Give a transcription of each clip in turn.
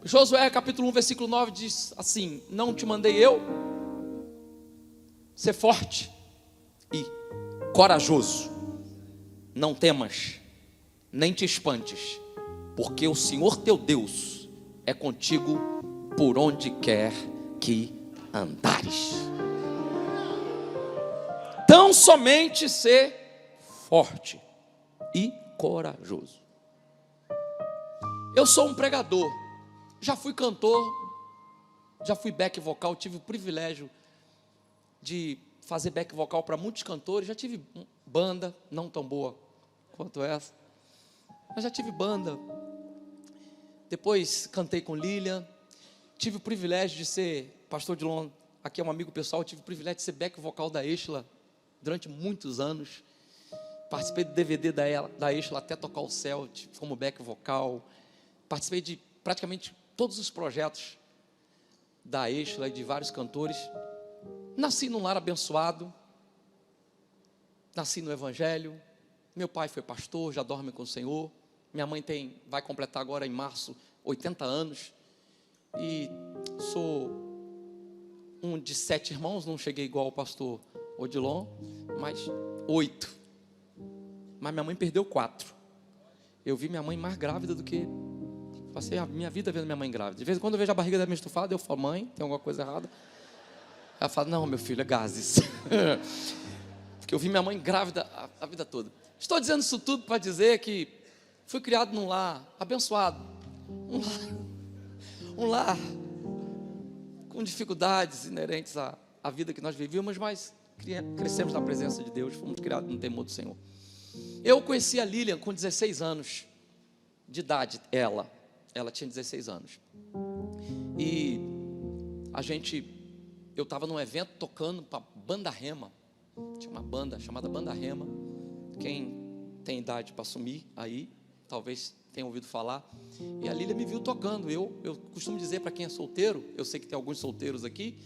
Josué capítulo 1, versículo 9 diz assim: não te mandei eu? Ser forte e corajoso, não temas, nem te espantes, porque o Senhor teu Deus é contigo por onde quer que andares. Tão somente ser forte e corajoso. Eu sou um pregador, já fui cantor, já fui back vocal, tive o privilégio de fazer back vocal para muitos cantores, já tive banda, não tão boa quanto essa, mas já tive banda. Depois cantei com Lilian, tive o privilégio de ser, pastor Dilon, aqui é um amigo pessoal, tive o privilégio de ser back vocal da Exla durante muitos anos. Participei do DVD da Exla até tocar o céu, como back vocal. Participei de praticamente todos os projetos da Exla e de vários cantores. Nasci num lar abençoado, nasci no Evangelho. Meu pai foi pastor, já dorme com o Senhor. Minha mãe vai completar agora em março 80 anos. E sou um de 7 irmãos, não cheguei igual o pastor Odilon, mas 8. Mas minha mãe perdeu 4. Eu vi minha mãe mais grávida do que... Passei a minha vida vendo minha mãe grávida. De vez em quando eu vejo a barriga da minha estufada, eu falo: mãe, tem alguma coisa errada? Ela fala: não, meu filho, é gases. Porque eu vi minha mãe grávida a vida toda. Estou dizendo isso tudo para dizer que fui criado num lar abençoado. Um lar com dificuldades inerentes à vida que nós vivíamos, mas crescemos na presença de Deus, fomos criados no temor do Senhor. Eu conheci a Lilian com 16 anos de idade, ela tinha 16 anos. E eu estava num evento tocando para Banda Rema. Tinha uma banda chamada Banda Rema. Quem tem idade para assumir aí, talvez tenha ouvido falar. E a Lília me viu tocando. Eu costumo dizer para quem é solteiro, eu sei que tem alguns solteiros aqui,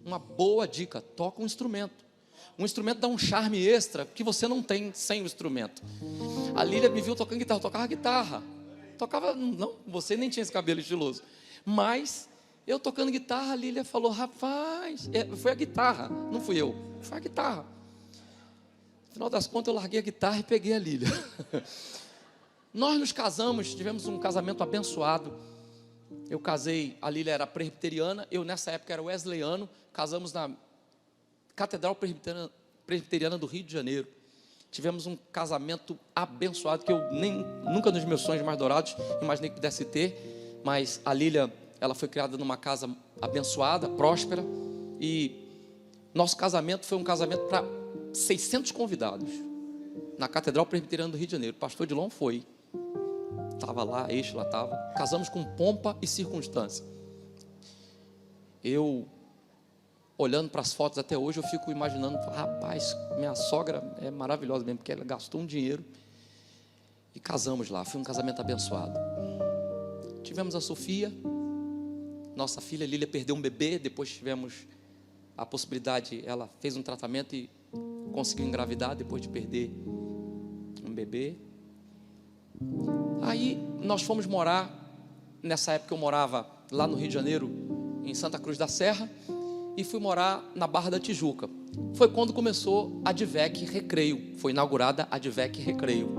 uma boa dica: toca um instrumento. Um instrumento dá um charme extra que você não tem sem o instrumento. A Lília me viu tocando guitarra, eu tocava guitarra. Não, você nem tinha esse cabelo estiloso. Mas eu tocando guitarra, a Lília falou: rapaz, foi a guitarra, não fui eu, foi a guitarra. No final das contas, eu larguei a guitarra e peguei a Lília. Nós nos casamos, tivemos um casamento abençoado. Eu casei, a Lília era presbiteriana, eu nessa época era wesleyano. Casamos na Catedral Presbiteriana do Rio de Janeiro. Tivemos um casamento abençoado que eu nunca nos meus sonhos mais dourados imaginei que pudesse ter. Mas a Lília, ela foi criada numa casa abençoada, próspera. E nosso casamento foi um casamento para 600 convidados na Catedral Presbiteriana do Rio de Janeiro. O pastor Dilon foi, estava lá, lá estava. Casamos com pompa e circunstância. Eu, olhando para as fotos até hoje, eu fico imaginando: rapaz, minha sogra é maravilhosa mesmo, porque ela gastou um dinheiro. E casamos lá, foi um casamento abençoado. Tivemos a Sofia, nossa filha Lília perdeu um bebê. Depois tivemos a possibilidade, ela fez um tratamento e conseguiu engravidar depois de perder um bebê. Aí nós fomos morar, nessa época eu morava lá no Rio de Janeiro, em Santa Cruz da Serra, e fui morar na Barra da Tijuca. Foi quando começou a Advec Recreio, foi inaugurada a Advec Recreio.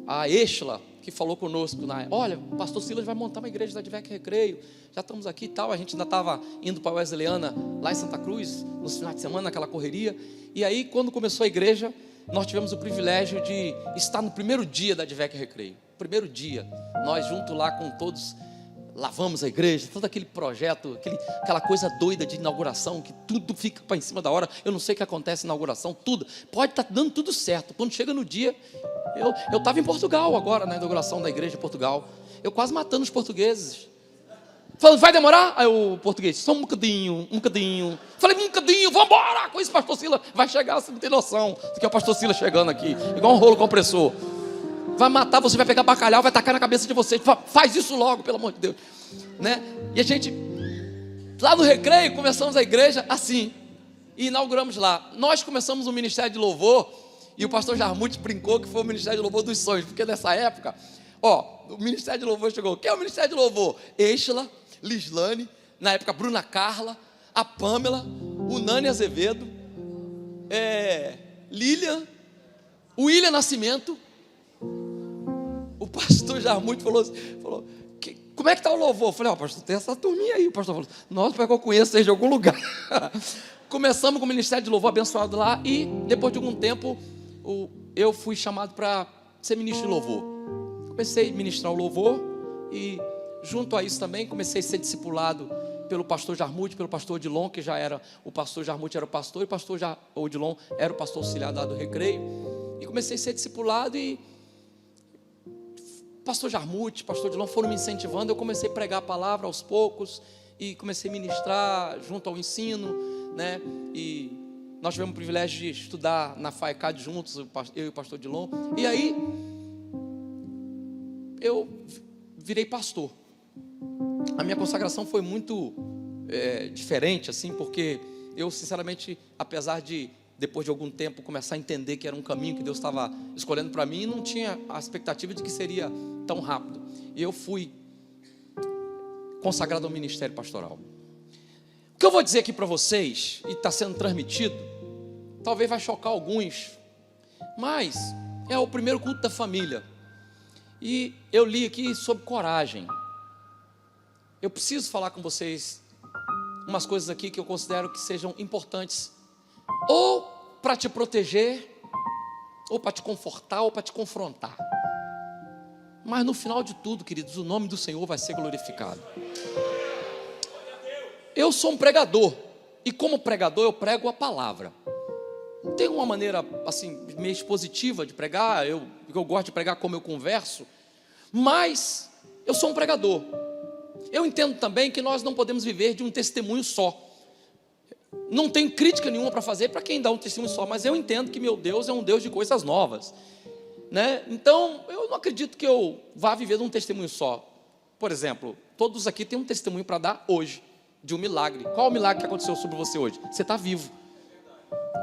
A Exla, que falou conosco, olha, o pastor Silas vai montar uma igreja da Advec Recreio, já estamos aqui e tal. A gente ainda estava indo para a Wesleyana, lá em Santa Cruz, nos finais de semana, naquela correria. E aí, quando começou a igreja, nós tivemos o privilégio de estar no primeiro dia da Advec Recreio. Primeiro dia, nós junto lá com todos, lavamos a igreja, todo aquele projeto, aquela coisa doida de inauguração, que tudo fica para em cima da hora. Eu não sei o que acontece na inauguração, tudo, pode estar dando tudo certo. Quando chega no dia, eu estava em Portugal agora, na inauguração da igreja em Portugal, eu quase matando os portugueses, falando: vai demorar? Aí o português: só um bocadinho. Falei: um bocadinho, vamos embora com isso, pastor Silas vai chegar, você não tem noção do que é o pastor Silas chegando aqui, igual um rolo compressor. Vai matar, você vai pegar bacalhau, vai tacar na cabeça de vocês. Faz isso logo, pelo amor de Deus, né? E a gente, lá no Recreio, começamos a igreja assim, e inauguramos lá. Nós começamos um ministério de louvor, e o pastor Jarmuth brincou que foi o ministério de louvor dos sonhos, porque nessa época, O Ministério de Louvor chegou. Quem é o Ministério de Louvor? Eixla, Lislane, na época Bruna Carla, a Pâmela, o Nani Azevedo, Lilian, o William Nascimento. O pastor Jarmuth falou, como é que está o louvor? Eu falei, pastor, tem essa turminha aí. O pastor falou, nossa, como é que eu conheço vocês de algum lugar? Começamos com o Ministério de Louvor abençoado lá, e depois de algum tempo, eu fui chamado para ser ministro de louvor. Comecei a ministrar o louvor, e junto a isso também, comecei a ser discipulado pelo pastor Jarmuth, pelo pastor Odilon, que já era, o pastor Jarmuth era o pastor, e o pastor Odilon era o pastor auxiliar lá do Recreio, e comecei a ser discipulado, e pastor Jarmuth, pastor Odilon foram me incentivando, eu comecei a pregar a palavra aos poucos, e comecei a ministrar junto ao ensino, né, e nós tivemos o privilégio de estudar na FAECAD juntos, eu e o pastor Odilon, e aí, eu virei pastor. A minha consagração foi muito diferente, assim, porque eu, sinceramente, apesar de, depois de algum tempo, começar a entender que era um caminho que Deus estava escolhendo para mim, não tinha a expectativa de que seria tão rápido. E eu fui consagrado ao ministério pastoral. O que eu vou dizer aqui para vocês, e está sendo transmitido, talvez vai chocar alguns, mas é o primeiro culto da família. E eu li aqui sobre coragem. Eu preciso falar com vocês umas coisas aqui que eu considero que sejam importantes, ou para te proteger, ou para te confortar, ou para te confrontar. Mas no final de tudo, queridos, o nome do Senhor vai ser glorificado. Eu sou um pregador, e como pregador eu prego a palavra. Tem uma maneira assim, meio expositiva de pregar, eu gosto de pregar como eu converso, mas eu sou um pregador. Eu entendo também que nós não podemos viver de um testemunho só. Não tenho crítica nenhuma para fazer para quem dá um testemunho só, mas eu entendo que meu Deus é um Deus de coisas novas, né? Então, eu não acredito que eu vá viver de um testemunho só. Por exemplo, todos aqui têm um testemunho para dar hoje, de um milagre. Qual o milagre que aconteceu sobre você hoje? Você está vivo.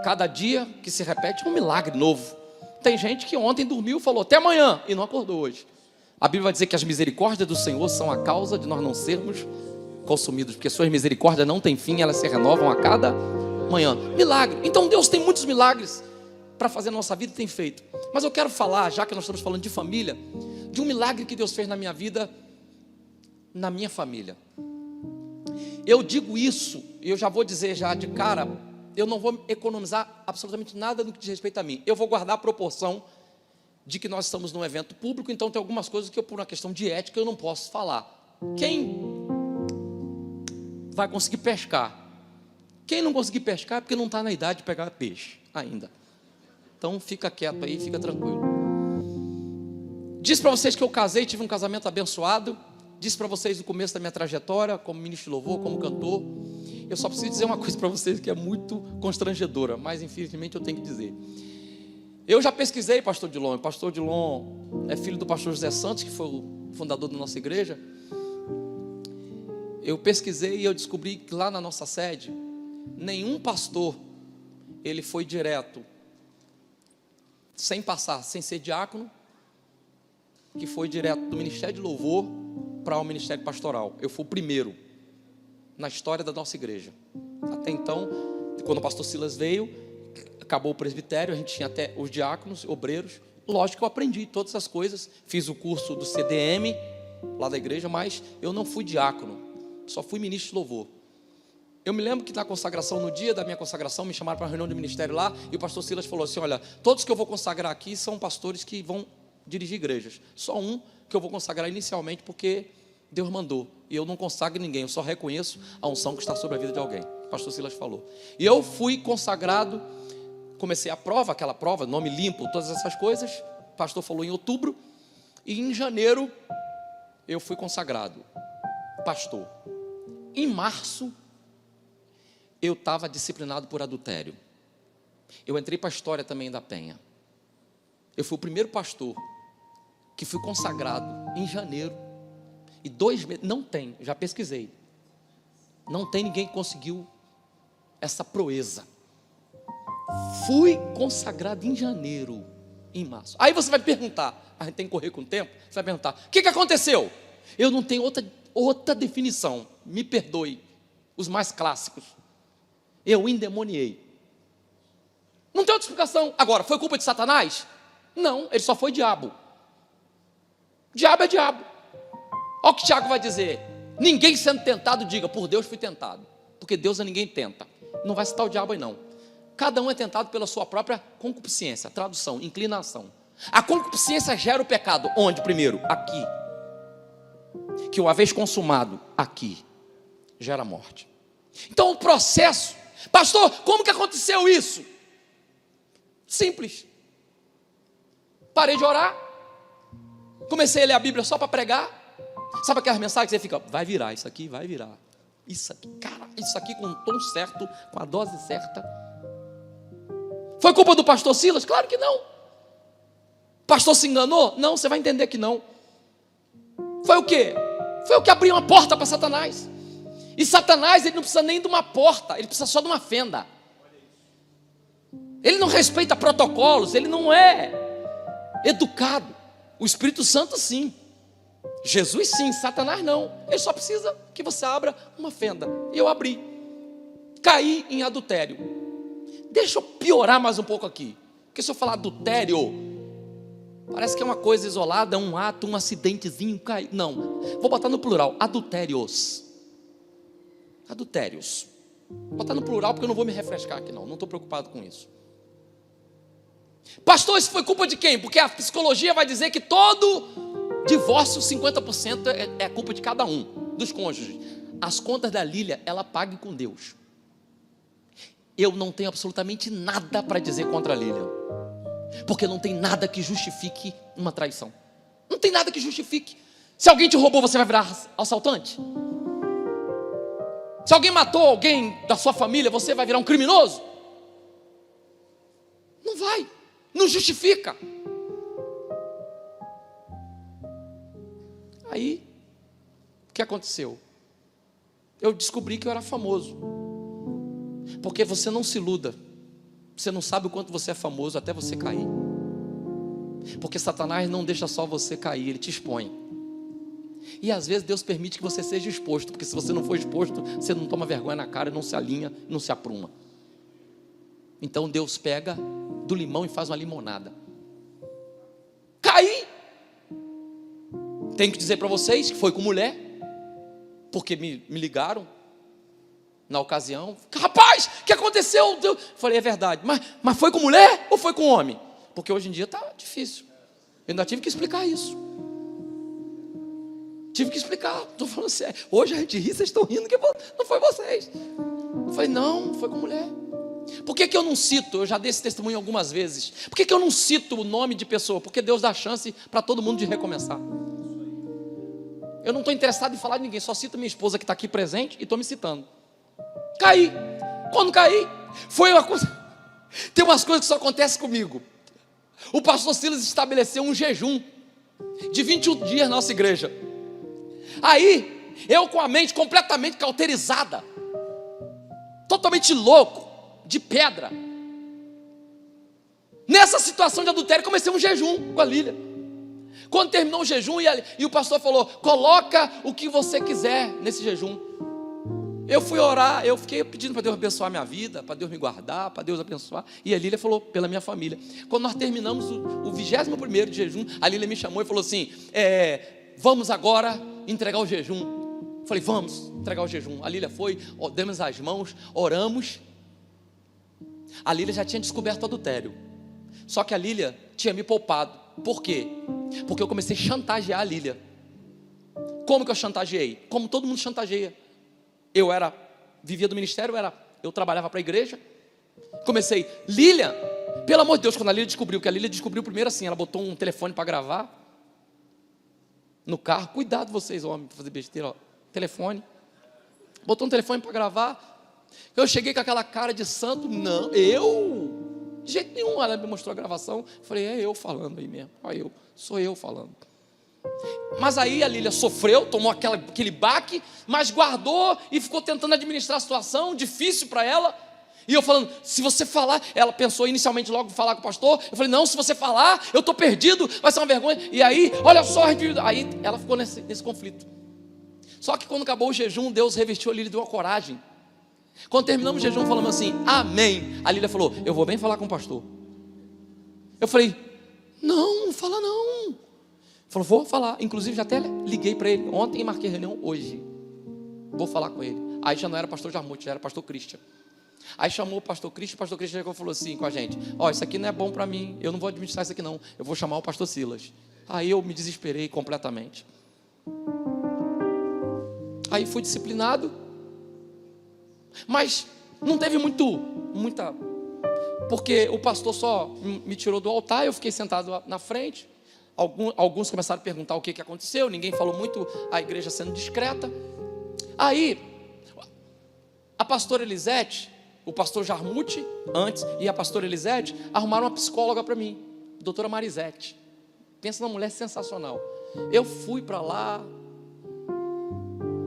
Cada dia que se repete é um milagre novo. Tem gente que ontem dormiu e falou até amanhã e não acordou hoje. A Bíblia vai dizer que as misericórdias do Senhor são a causa de nós não sermos consumidos, porque suas misericórdias não têm fim, elas se renovam a cada manhã. Milagre. Então Deus tem muitos milagres para fazer na nossa vida e tem feito. Mas eu quero falar, já que nós estamos falando de família, de um milagre que Deus fez na minha vida, na minha família. Eu digo isso, e eu já vou dizer já de cara, eu não vou economizar absolutamente nada no que diz respeito a mim. Eu vou guardar a proporção de que nós estamos num evento público, então tem algumas coisas que eu, por uma questão de ética, eu não posso falar. Quem vai conseguir pescar? Quem não conseguir pescar é porque não está na idade de pegar peixe ainda. Então fica quieto aí, fica tranquilo. Disse para vocês que eu casei, tive um casamento abençoado. Disse para vocês no começo da minha trajetória, como ministro de louvor, como cantor. Eu só preciso dizer uma coisa para vocês que é muito constrangedora, mas infelizmente eu tenho que dizer. Eu já pesquisei pastor Odilon. O pastor Odilon é filho do pastor José Santos, que foi o fundador da nossa igreja. Eu pesquisei e eu descobri que lá na nossa sede, nenhum pastor, ele foi direto, sem passar, sem ser diácono, que foi direto do ministério de louvor para o ministério pastoral. Eu fui o primeiro na história da nossa igreja. Até então, quando o pastor Silas veio, acabou o presbitério, a gente tinha até os diáconos, obreiros. Lógico que eu aprendi todas as coisas, fiz o curso do CDM lá da igreja, mas eu não fui diácono, só fui ministro de louvor. Eu me lembro que na consagração, no dia da minha consagração, me chamaram para uma reunião de ministério lá, e o pastor Silas falou assim: olha, todos que eu vou consagrar aqui são pastores que vão dirigir igrejas, só um que eu vou consagrar inicialmente, porque Deus mandou, e eu não consagro ninguém, eu só reconheço a unção que está sobre a vida de alguém. O pastor Silas falou. E eu fui consagrado, comecei a prova, aquela prova, nome limpo, todas essas coisas. O pastor falou em outubro, e em janeiro eu fui consagrado pastor. Em março eu estava disciplinado por adultério. Eu entrei para a história também da Penha. Eu fui o primeiro pastor que fui consagrado em janeiro. E 2 meses, não tem, já pesquisei, não tem ninguém que conseguiu essa proeza. Fui consagrado em janeiro. em março. Aí você vai perguntar, a gente tem que correr com o tempo, você vai perguntar, o que aconteceu? Eu não tenho outra definição, me perdoe, os mais clássicos. Eu endemoniei. Não tem outra explicação. Agora, foi culpa de Satanás? Não, ele só foi diabo. Diabo é diabo. Olha o que Tiago vai dizer. Ninguém sendo tentado, diga, por Deus fui tentado. Porque Deus a ninguém tenta. Não vai citar o diabo aí não. Cada um é tentado pela sua própria concupiscência. Tradução, inclinação. A concupiscência gera o pecado. Onde primeiro? Aqui. Que uma vez consumado, aqui, gera morte. Então o processo, pastor, como que aconteceu isso? Simples. Parei de orar, comecei a ler a Bíblia só para pregar. Sabe aquelas mensagens que você fica, vai virar, isso aqui vai virar. Isso aqui, cara, isso aqui com o tom certo, com a dose certa. Foi culpa do pastor Silas? Claro que não. O pastor se enganou? Não, você vai entender que não. Foi o quê? Foi o que abriu uma porta para Satanás. E Satanás, ele não precisa nem de uma porta, ele precisa só de uma fenda. Ele não respeita protocolos, ele não é educado. O Espírito Santo sim, Jesus sim, Satanás não. Ele só precisa que você abra uma fenda. Eu abri, caí em adultério. Deixa eu piorar mais um pouco aqui, porque se eu falar adultério, parece que é uma coisa isolada, um ato, um acidentezinho, cair. Não, vou botar no plural, adultérios. Adultérios. Vou botar no plural porque eu não vou me refrescar aqui não estou preocupado com isso. Pastor, isso foi culpa de quem? Porque a psicologia vai dizer que todo divórcio, 50% é culpa de cada um, dos cônjuges. As contas da Lília, ela paga com Deus. Eu não tenho absolutamente nada para dizer contra a Lília, porque não tem nada que justifique uma traição. Não tem nada que justifique. Se alguém te roubou, você vai virar assaltante? Se alguém matou alguém da sua família, você vai virar um criminoso? Não vai, não justifica. Aí, o que aconteceu? Eu descobri que eu era famoso. Porque você não se iluda, você não sabe o quanto você é famoso até você cair. Porque Satanás não deixa só você cair, ele te expõe. E às vezes Deus permite que você seja exposto, porque se você não for exposto, você não toma vergonha na cara, não se alinha, não se apruma. Então Deus pega do limão e faz uma limonada. Caí. Tenho que dizer para vocês que foi com mulher, porque me ligaram na ocasião. Rapaz, o que aconteceu? Eu falei, é verdade, mas foi com mulher ou foi com homem? Porque hoje em dia está difícil. Eu ainda tive que explicar isso. Tive que explicar, estou falando sério. Hoje a gente ri, vocês estão rindo, que não foi vocês. Eu falei, não foi com mulher. Por que eu não cito? Eu já dei esse testemunho algumas vezes. Por que eu não cito o nome de pessoa? Porque Deus dá chance para todo mundo de recomeçar. Eu não estou interessado em falar de ninguém, só cito minha esposa que está aqui presente e estou me citando. Caí. Quando caí, foi uma coisa. Tem umas coisas que só acontecem comigo. O pastor Silas estabeleceu um jejum de 21 dias na nossa igreja. Aí, eu com a mente completamente cauterizada, totalmente louco, de pedra. Nessa situação de adultério, comecei um jejum com a Lília. Quando terminou o jejum, e o pastor falou, coloca o que você quiser nesse jejum. Eu fui orar, eu fiquei pedindo para Deus abençoar a minha vida, para Deus me guardar, para Deus abençoar. E a Lília falou, pela minha família. Quando nós terminamos o 21º de jejum, a Lília me chamou e falou assim, vamos agora entregar o jejum. Eu falei, vamos entregar o jejum. A Lília foi, demos as mãos, oramos. A Lília já tinha descoberto o adultério. Só que a Lília tinha me poupado. Por quê? Porque eu comecei a chantagear a Lília. Como que eu chantageei? Como todo mundo chantageia. Eu vivia do ministério, eu trabalhava para a igreja. Comecei, Lília, pelo amor de Deus, quando a Lília descobriu, que a Lília descobriu primeiro assim, ela botou um telefone para gravar no carro. Cuidado vocês, homens, para fazer besteira, ó. Telefone. Botou um telefone para gravar. Eu cheguei com aquela cara de santo. Não, de jeito nenhum. Ela me mostrou a gravação. Falei, é eu falando aí mesmo. Sou eu falando. Mas aí a Lília sofreu, tomou aquele baque, mas guardou e ficou tentando administrar a situação, difícil para ela. E eu falando, se você falar, ela pensou inicialmente logo em falar com o pastor. Eu falei, não, se você falar, eu estou perdido, vai ser uma vergonha. E aí, olha só, aí ela ficou nesse conflito. Só que quando acabou o jejum, Deus revestiu a Lília, deu uma coragem. Quando terminamos o jejum, falamos assim, amém. A Lília falou, eu vou bem falar com o pastor. Eu falei, não fala não. Falou, vou falar. Inclusive já até liguei para ele ontem e marquei reunião hoje. Vou falar com ele. Aí já não era pastor Jarmuth, já era pastor Christian. Aí chamou o pastor Christian chegou e falou assim com a gente, isso aqui não é bom para mim, eu não vou administrar isso aqui não, eu vou chamar o pastor Silas. Aí eu me desesperei completamente. Aí fui disciplinado, mas não teve muita, porque o pastor só me tirou do altar, eu fiquei sentado na frente, alguns começaram a perguntar o que aconteceu, ninguém falou muito, a igreja sendo discreta. Aí a pastora Elisete, o pastor Jarmuth antes e a pastora Elisete arrumaram uma psicóloga para mim, doutora Marisete. Pensa numa mulher sensacional. Eu fui para lá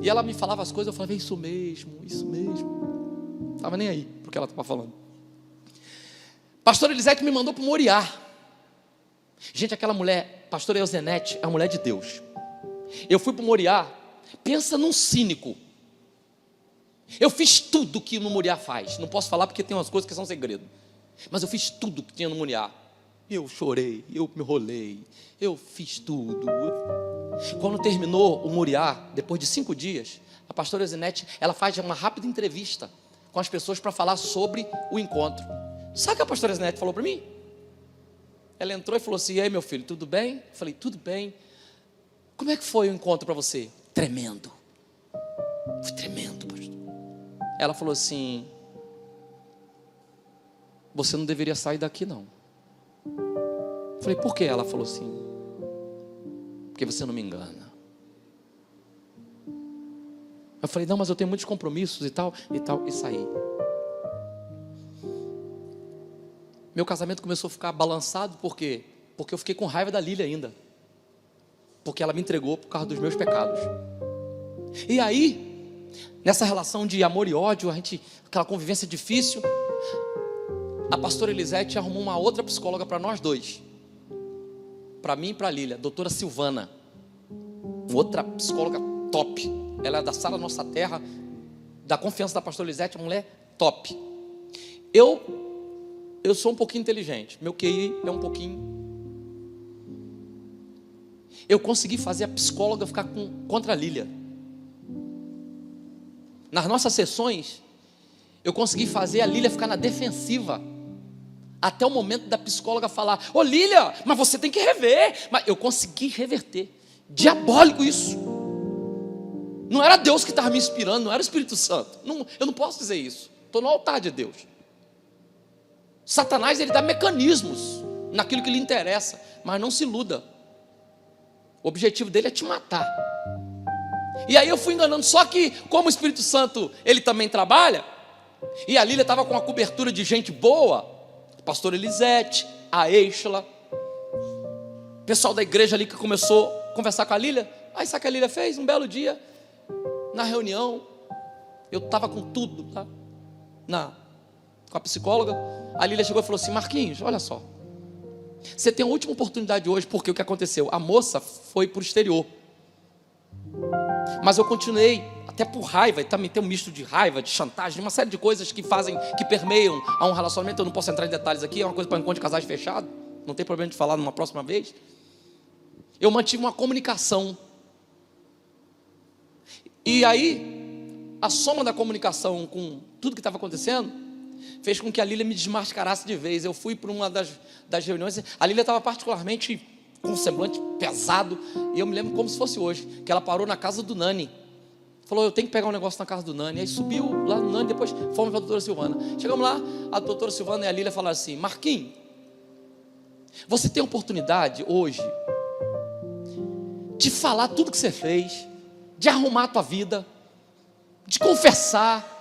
e ela me falava as coisas, eu falava, isso mesmo. Não estava nem aí para o que ela estava falando. Pastora Elisete me mandou para o Moriá. Gente, aquela mulher, pastora Euzenete, é a mulher de Deus. Eu fui para o Moriá, pensa num cínico. Eu fiz tudo que no Moriá faz. Não posso falar porque tem umas coisas que são segredo. Mas eu fiz tudo que tinha no Moriá. Eu chorei, eu me enrolei, eu fiz tudo. Quando terminou o Moriá, depois de 5 dias, a pastora Zinete, ela faz uma rápida entrevista com as pessoas para falar sobre o encontro. Sabe o que a pastora Zinete falou para mim? Ela entrou e falou assim, e aí meu filho, tudo bem? Eu falei, tudo bem. Como é que foi o encontro para você? Tremendo. Foi tremendo, pastor. Ela falou assim, você não deveria sair daqui não. Eu falei, por quê? Ela falou assim, porque você não me engana. Eu falei, não, mas eu tenho muitos compromissos e tal, e saí. Meu casamento começou a ficar balançado, por quê? Porque eu fiquei com raiva da Lília ainda. Porque ela me entregou por causa dos meus pecados. E aí, nessa relação de amor e ódio, aquela convivência difícil, a pastora Elisete arrumou uma outra psicóloga para nós dois. Para mim e para a Lília, doutora Silvana. Outra psicóloga top. Ela é da Sala Nossa Terra, da confiança da pastora Elisete, uma mulher top. Eu sou um pouquinho inteligente, meu QI é um pouquinho. Eu consegui fazer a psicóloga ficar contra a Lília. Nas nossas sessões, eu consegui fazer a Lília ficar na defensiva. Até o momento da psicóloga falar, ô Lília, mas você tem que rever. Mas eu consegui reverter. Diabólico isso. Não era Deus que estava me inspirando, não era o Espírito Santo. Eu não posso dizer isso. Estou no altar de Deus. Satanás, ele dá mecanismos naquilo que lhe interessa, mas não se iluda. O objetivo dele é te matar. E aí eu fui enganando, só que como o Espírito Santo, ele também trabalha, e a Lília estava com uma cobertura de gente boa, a pastora Elisete, a Eixla, o pessoal da igreja ali que começou a conversar com a Lília. Aí sabe o que a Lília fez? Um belo dia, na reunião, eu estava com tudo, tá? Com a psicóloga, a Lília chegou e falou assim, Marquinhos, olha só, você tem a última oportunidade hoje, porque o que aconteceu? A moça foi para o exterior, mas eu continuei, até por raiva, e também tem um misto de raiva, de chantagem, uma série de coisas que permeiam a um relacionamento. Eu não posso entrar em detalhes aqui, é uma coisa para encontro de casais fechado, não tem problema de falar numa próxima vez. Eu mantive uma comunicação, e aí a soma da comunicação com tudo que estava acontecendo fez com que a Lília me desmascarasse de vez. Eu fui para uma das reuniões, a Lília estava particularmente com um semblante pesado, e eu me lembro como se fosse hoje, que ela parou na casa do Nani, falou, eu tenho que pegar um negócio na casa do Nani. Aí subiu lá no Nani, depois fomos para a doutora Silvana. Chegamos lá, a doutora Silvana e a Lília falaram assim, Marquinhos, você tem a oportunidade hoje de falar tudo que você fez, de arrumar a tua vida, de confessar,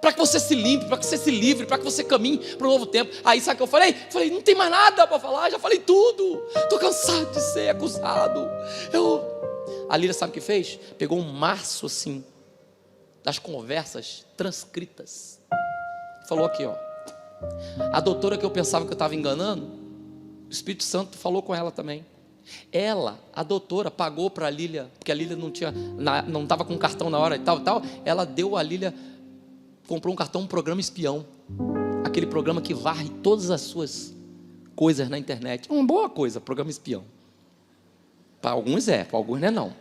para que você se limpe, para que você se livre, para que você caminhe para um novo tempo. Aí sabe o que eu falei? Falei, não tem mais nada para falar, já falei tudo, estou cansado de ser acusado. A Lília sabe o que fez? Pegou um maço assim, das conversas transcritas. falou aqui, ó. A doutora que eu pensava que eu estava enganando, o Espírito Santo falou com ela também. Ela, a doutora, pagou para a Lília, porque a Lília não estava com cartão na hora e tal. Ela deu a Lília, comprou um cartão, um programa espião. Aquele programa que varre todas as suas coisas na internet. Uma boa coisa, programa espião. Para alguns para alguns não.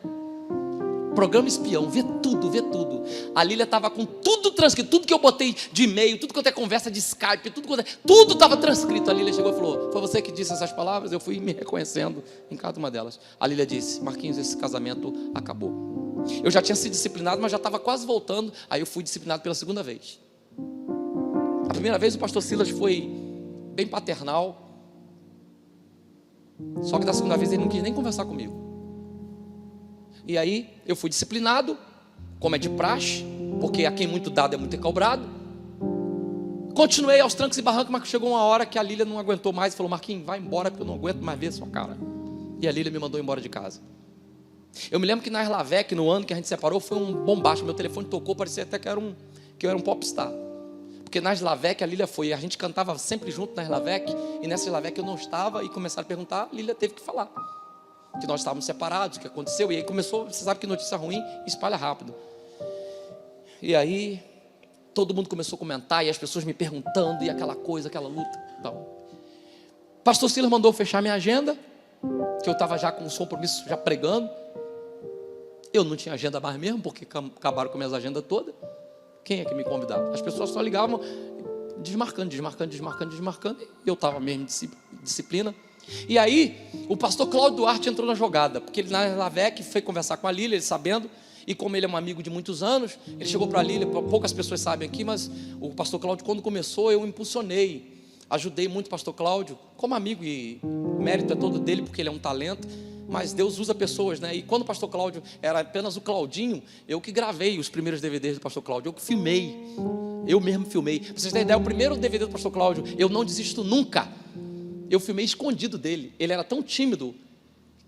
Programa espião, vê tudo. A Lília estava com tudo transcrito, tudo que eu botei de e-mail, tudo quanto é conversa de Skype, tudo estava transcrito. A Lília chegou e falou: foi você que disse essas palavras? Eu fui me reconhecendo em cada uma delas. A Lília disse: Marquinhos, esse casamento acabou. Eu já tinha sido disciplinado, mas já estava quase voltando. Aí eu fui disciplinado pela segunda vez. A primeira vez o pastor Silas foi bem paternal, só que da segunda vez ele não quis nem conversar comigo. E aí eu fui disciplinado, como é de praxe, porque a quem muito dado é muito cobrado. Continuei aos trancos e barrancos, mas chegou uma hora que a Lília não aguentou mais e falou: Marquinhos, vai embora, porque eu não aguento mais ver a sua cara. E a Lília me mandou embora de casa. Eu me lembro que na Erlavec, no ano que a gente separou, foi um bombacho. Meu telefone tocou, parecia até que eu era um popstar. Porque na Erlavec a Lília foi, a gente cantava sempre junto na Erlavec, e nessa Erlavec eu não estava, e começaram a perguntar, a Lília teve que falar que nós estávamos separados, o que aconteceu. E aí começou, você sabe que notícia ruim espalha rápido. E aí todo mundo começou a comentar, e as pessoas me perguntando, e aquela coisa, aquela luta. Então, pastor Silas mandou fechar minha agenda, que eu estava já com os compromissos, já pregando. Eu não tinha agenda mais mesmo, porque acabaram com minhas agendas todas. Quem é que me convidava? As pessoas só ligavam, desmarcando, e eu estava mesmo em disciplina. E aí, o pastor Cláudio Duarte entrou na jogada, porque ele na Lavec foi conversar com a Lília, ele sabendo, e como ele é um amigo de muitos anos, ele chegou para a Lília, poucas pessoas sabem aqui, mas o pastor Cláudio, quando começou, eu impulsionei, ajudei muito o pastor Cláudio, como amigo, e o mérito é todo dele, porque ele é um talento, mas Deus usa pessoas, né? E quando o pastor Cláudio era apenas o Claudinho, eu que gravei os primeiros DVDs do pastor Cláudio, eu que filmei, eu mesmo filmei. Para vocês terem ideia, o primeiro DVD do pastor Cláudio, eu não desisto nunca, eu filmei escondido dele. Ele era tão tímido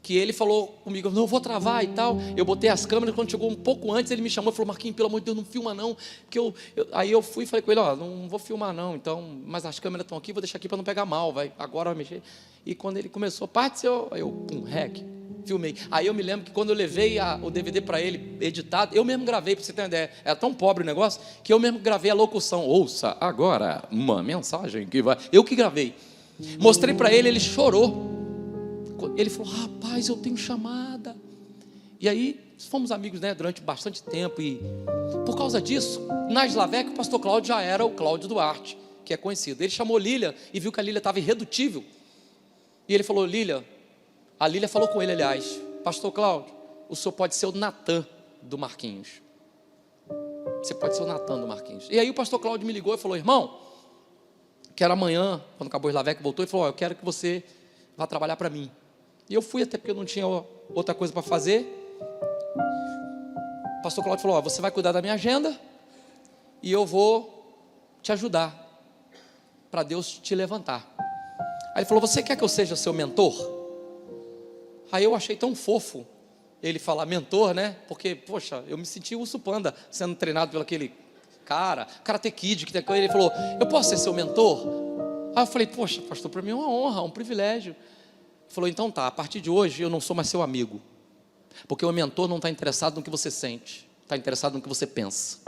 que ele falou comigo: não, eu vou travar e tal. Eu botei as câmeras, quando chegou um pouco antes, ele me chamou e falou: Marquinhos, pelo amor de Deus, não filma não, porque aí eu fui e falei com ele: ó, não vou filmar não, então, mas as câmeras estão aqui, vou deixar aqui para não pegar mal, agora vai mexer. E quando ele começou, parte, eu rec, filmei. Aí eu me lembro que quando eu levei o DVD para ele, editado, eu mesmo gravei, para você ter uma ideia, era tão pobre o negócio, que eu mesmo gravei a locução: ouça agora uma mensagem que vai, eu que gravei. Mostrei para ele, ele chorou. Ele falou: rapaz, eu tenho chamada. E aí fomos amigos, né, durante bastante tempo. E por causa disso, na Lavec, o pastor Cláudio já era o Cláudio Duarte, que é conhecido. Ele chamou Lília e viu que a Lília estava irredutível. E ele falou: Lília, a Lília falou com ele, aliás: pastor Cláudio, o senhor pode ser o Natan do Marquinhos. Você pode ser o Natan do Marquinhos. E aí o pastor Cláudio me ligou e falou: irmão, quero amanhã, quando acabou o Lavec, voltou e falou: eu quero que você vá trabalhar para mim. E eu fui, até porque eu não tinha outra coisa para fazer. O pastor Cláudio falou: você vai cuidar da minha agenda e eu vou te ajudar para Deus te levantar. Aí ele falou: você quer que eu seja seu mentor? Aí eu achei tão fofo ele falar mentor, né? Porque, poxa, eu me senti urso panda sendo treinado pelo aquele cara, Karate Kid, que ele falou: eu posso ser seu mentor? Aí eu falei: poxa, pastor, para mim é uma honra, um privilégio. Ele falou: então tá, a partir de hoje eu não sou mais seu amigo, porque o mentor não está interessado no que você sente, está interessado no que você pensa.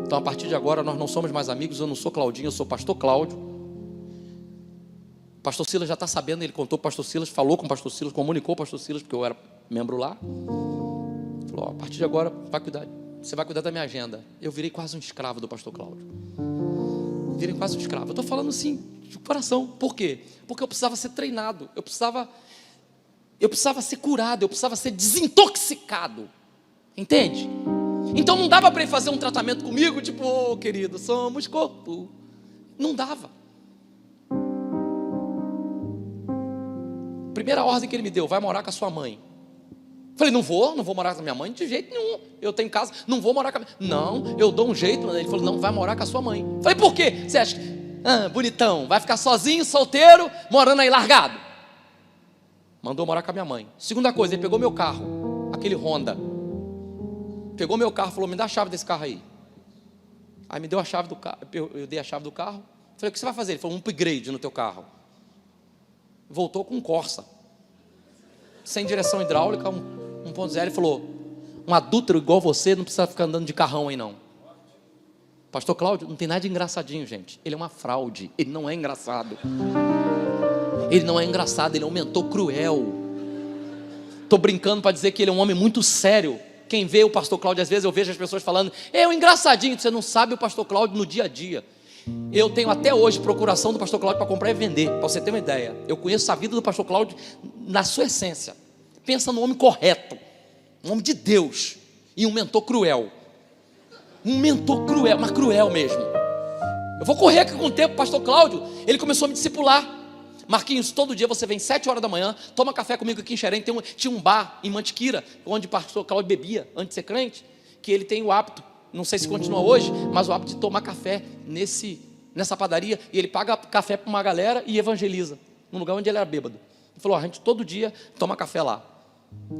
Então a partir de agora nós não somos mais amigos, eu não sou Claudinho, eu sou pastor Cláudio. O pastor Silas já está sabendo, ele contou para o pastor Silas, falou com o pastor Silas, comunicou para o pastor Silas, porque eu era membro lá. Falou: a partir de agora você vai cuidar da minha agenda. Eu virei quase um escravo do pastor Cláudio. Virei quase um escravo. Eu estou falando assim de coração. Por quê? Porque eu precisava ser treinado, eu precisava ser curado, eu precisava ser desintoxicado. Entende? Então não dava para ele fazer um tratamento comigo, tipo: ô querido, somos corpo. Não dava. Primeira ordem que ele me deu: vai morar com a sua mãe. Falei: não vou morar com a minha mãe de jeito nenhum. Eu tenho casa, não vou morar com a minha mãe. Não, eu dou um jeito. Ele falou: não, vai morar com a sua mãe. Falei: por quê? Você acha que bonitão, vai ficar sozinho, solteiro, morando aí largado? Mandou morar com a minha mãe. Segunda coisa, ele pegou meu carro, aquele Honda. Pegou meu carro e falou: me dá a chave desse carro aí. Aí me deu a chave do carro, eu dei a chave do carro. Falei, o que você vai fazer? Ele falou, um upgrade no teu carro. Voltou com um Corsa, sem direção hidráulica, 1.0. Ele falou, um adúltero igual você não precisa ficar andando de carrão aí não. Pastor Cláudio, não tem nada de engraçadinho, gente. Ele é uma fraude, ele não é engraçado. Ele não é engraçado, ele é um mentor cruel. Estou brincando para dizer que ele é um homem muito sério. Quem vê o pastor Cláudio, às vezes eu vejo as pessoas falando, é um engraçadinho. Você não sabe o pastor Cláudio no dia a dia. Eu tenho até hoje procuração do pastor Cláudio para comprar e vender, para você ter uma ideia. Eu conheço a vida do pastor Cláudio na sua essência. Pensa no homem correto, um homem de Deus e um mentor cruel. Um mentor cruel, mas cruel mesmo. Eu vou correr aqui com o tempo, pastor Cláudio, ele começou a me discipular. Marquinhos, todo dia você vem 7 horas da manhã, toma café comigo aqui em Xerém. Tinha um bar em Mantiqueira, onde o pastor Cláudio bebia, antes de ser crente, que ele tem o hábito, não sei se continua hoje, mas o hábito de tomar café nessa padaria, e ele paga café para uma galera e evangeliza, no lugar onde ele era bêbado. Ele falou, a gente todo dia toma café lá,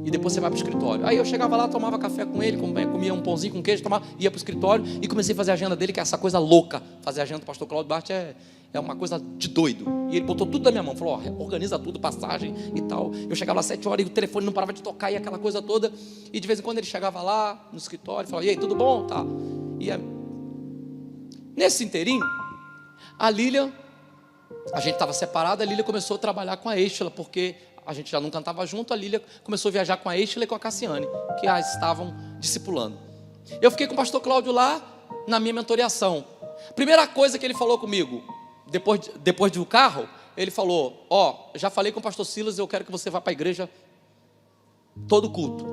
e depois você vai para o escritório. Aí eu chegava lá, tomava café com ele, comia um pãozinho com queijo, ia para o escritório, e comecei a fazer a agenda dele, que é essa coisa louca. Fazer a agenda do pastor Cláudio Bart é uma coisa de doido. E ele botou tudo na minha mão, falou, organiza tudo, passagem e tal. Eu chegava lá 7 horas e o telefone não parava de tocar, e aquela coisa toda. E de vez em quando ele chegava lá no escritório e falava, e aí, tudo bom? Tá. Nesse inteirinho, a Lília, a gente estava separado, a Lília começou a trabalhar com a Eixla, porque a gente já não cantava junto. A Lília começou a viajar com a Eixla e com a Cassiane, que a estavam discipulando. Eu fiquei com o pastor Cláudio lá, na minha mentoreação. Primeira coisa que ele falou comigo, depois do carro, ele falou, já falei com o pastor Silas, eu quero que você vá para a igreja todo culto,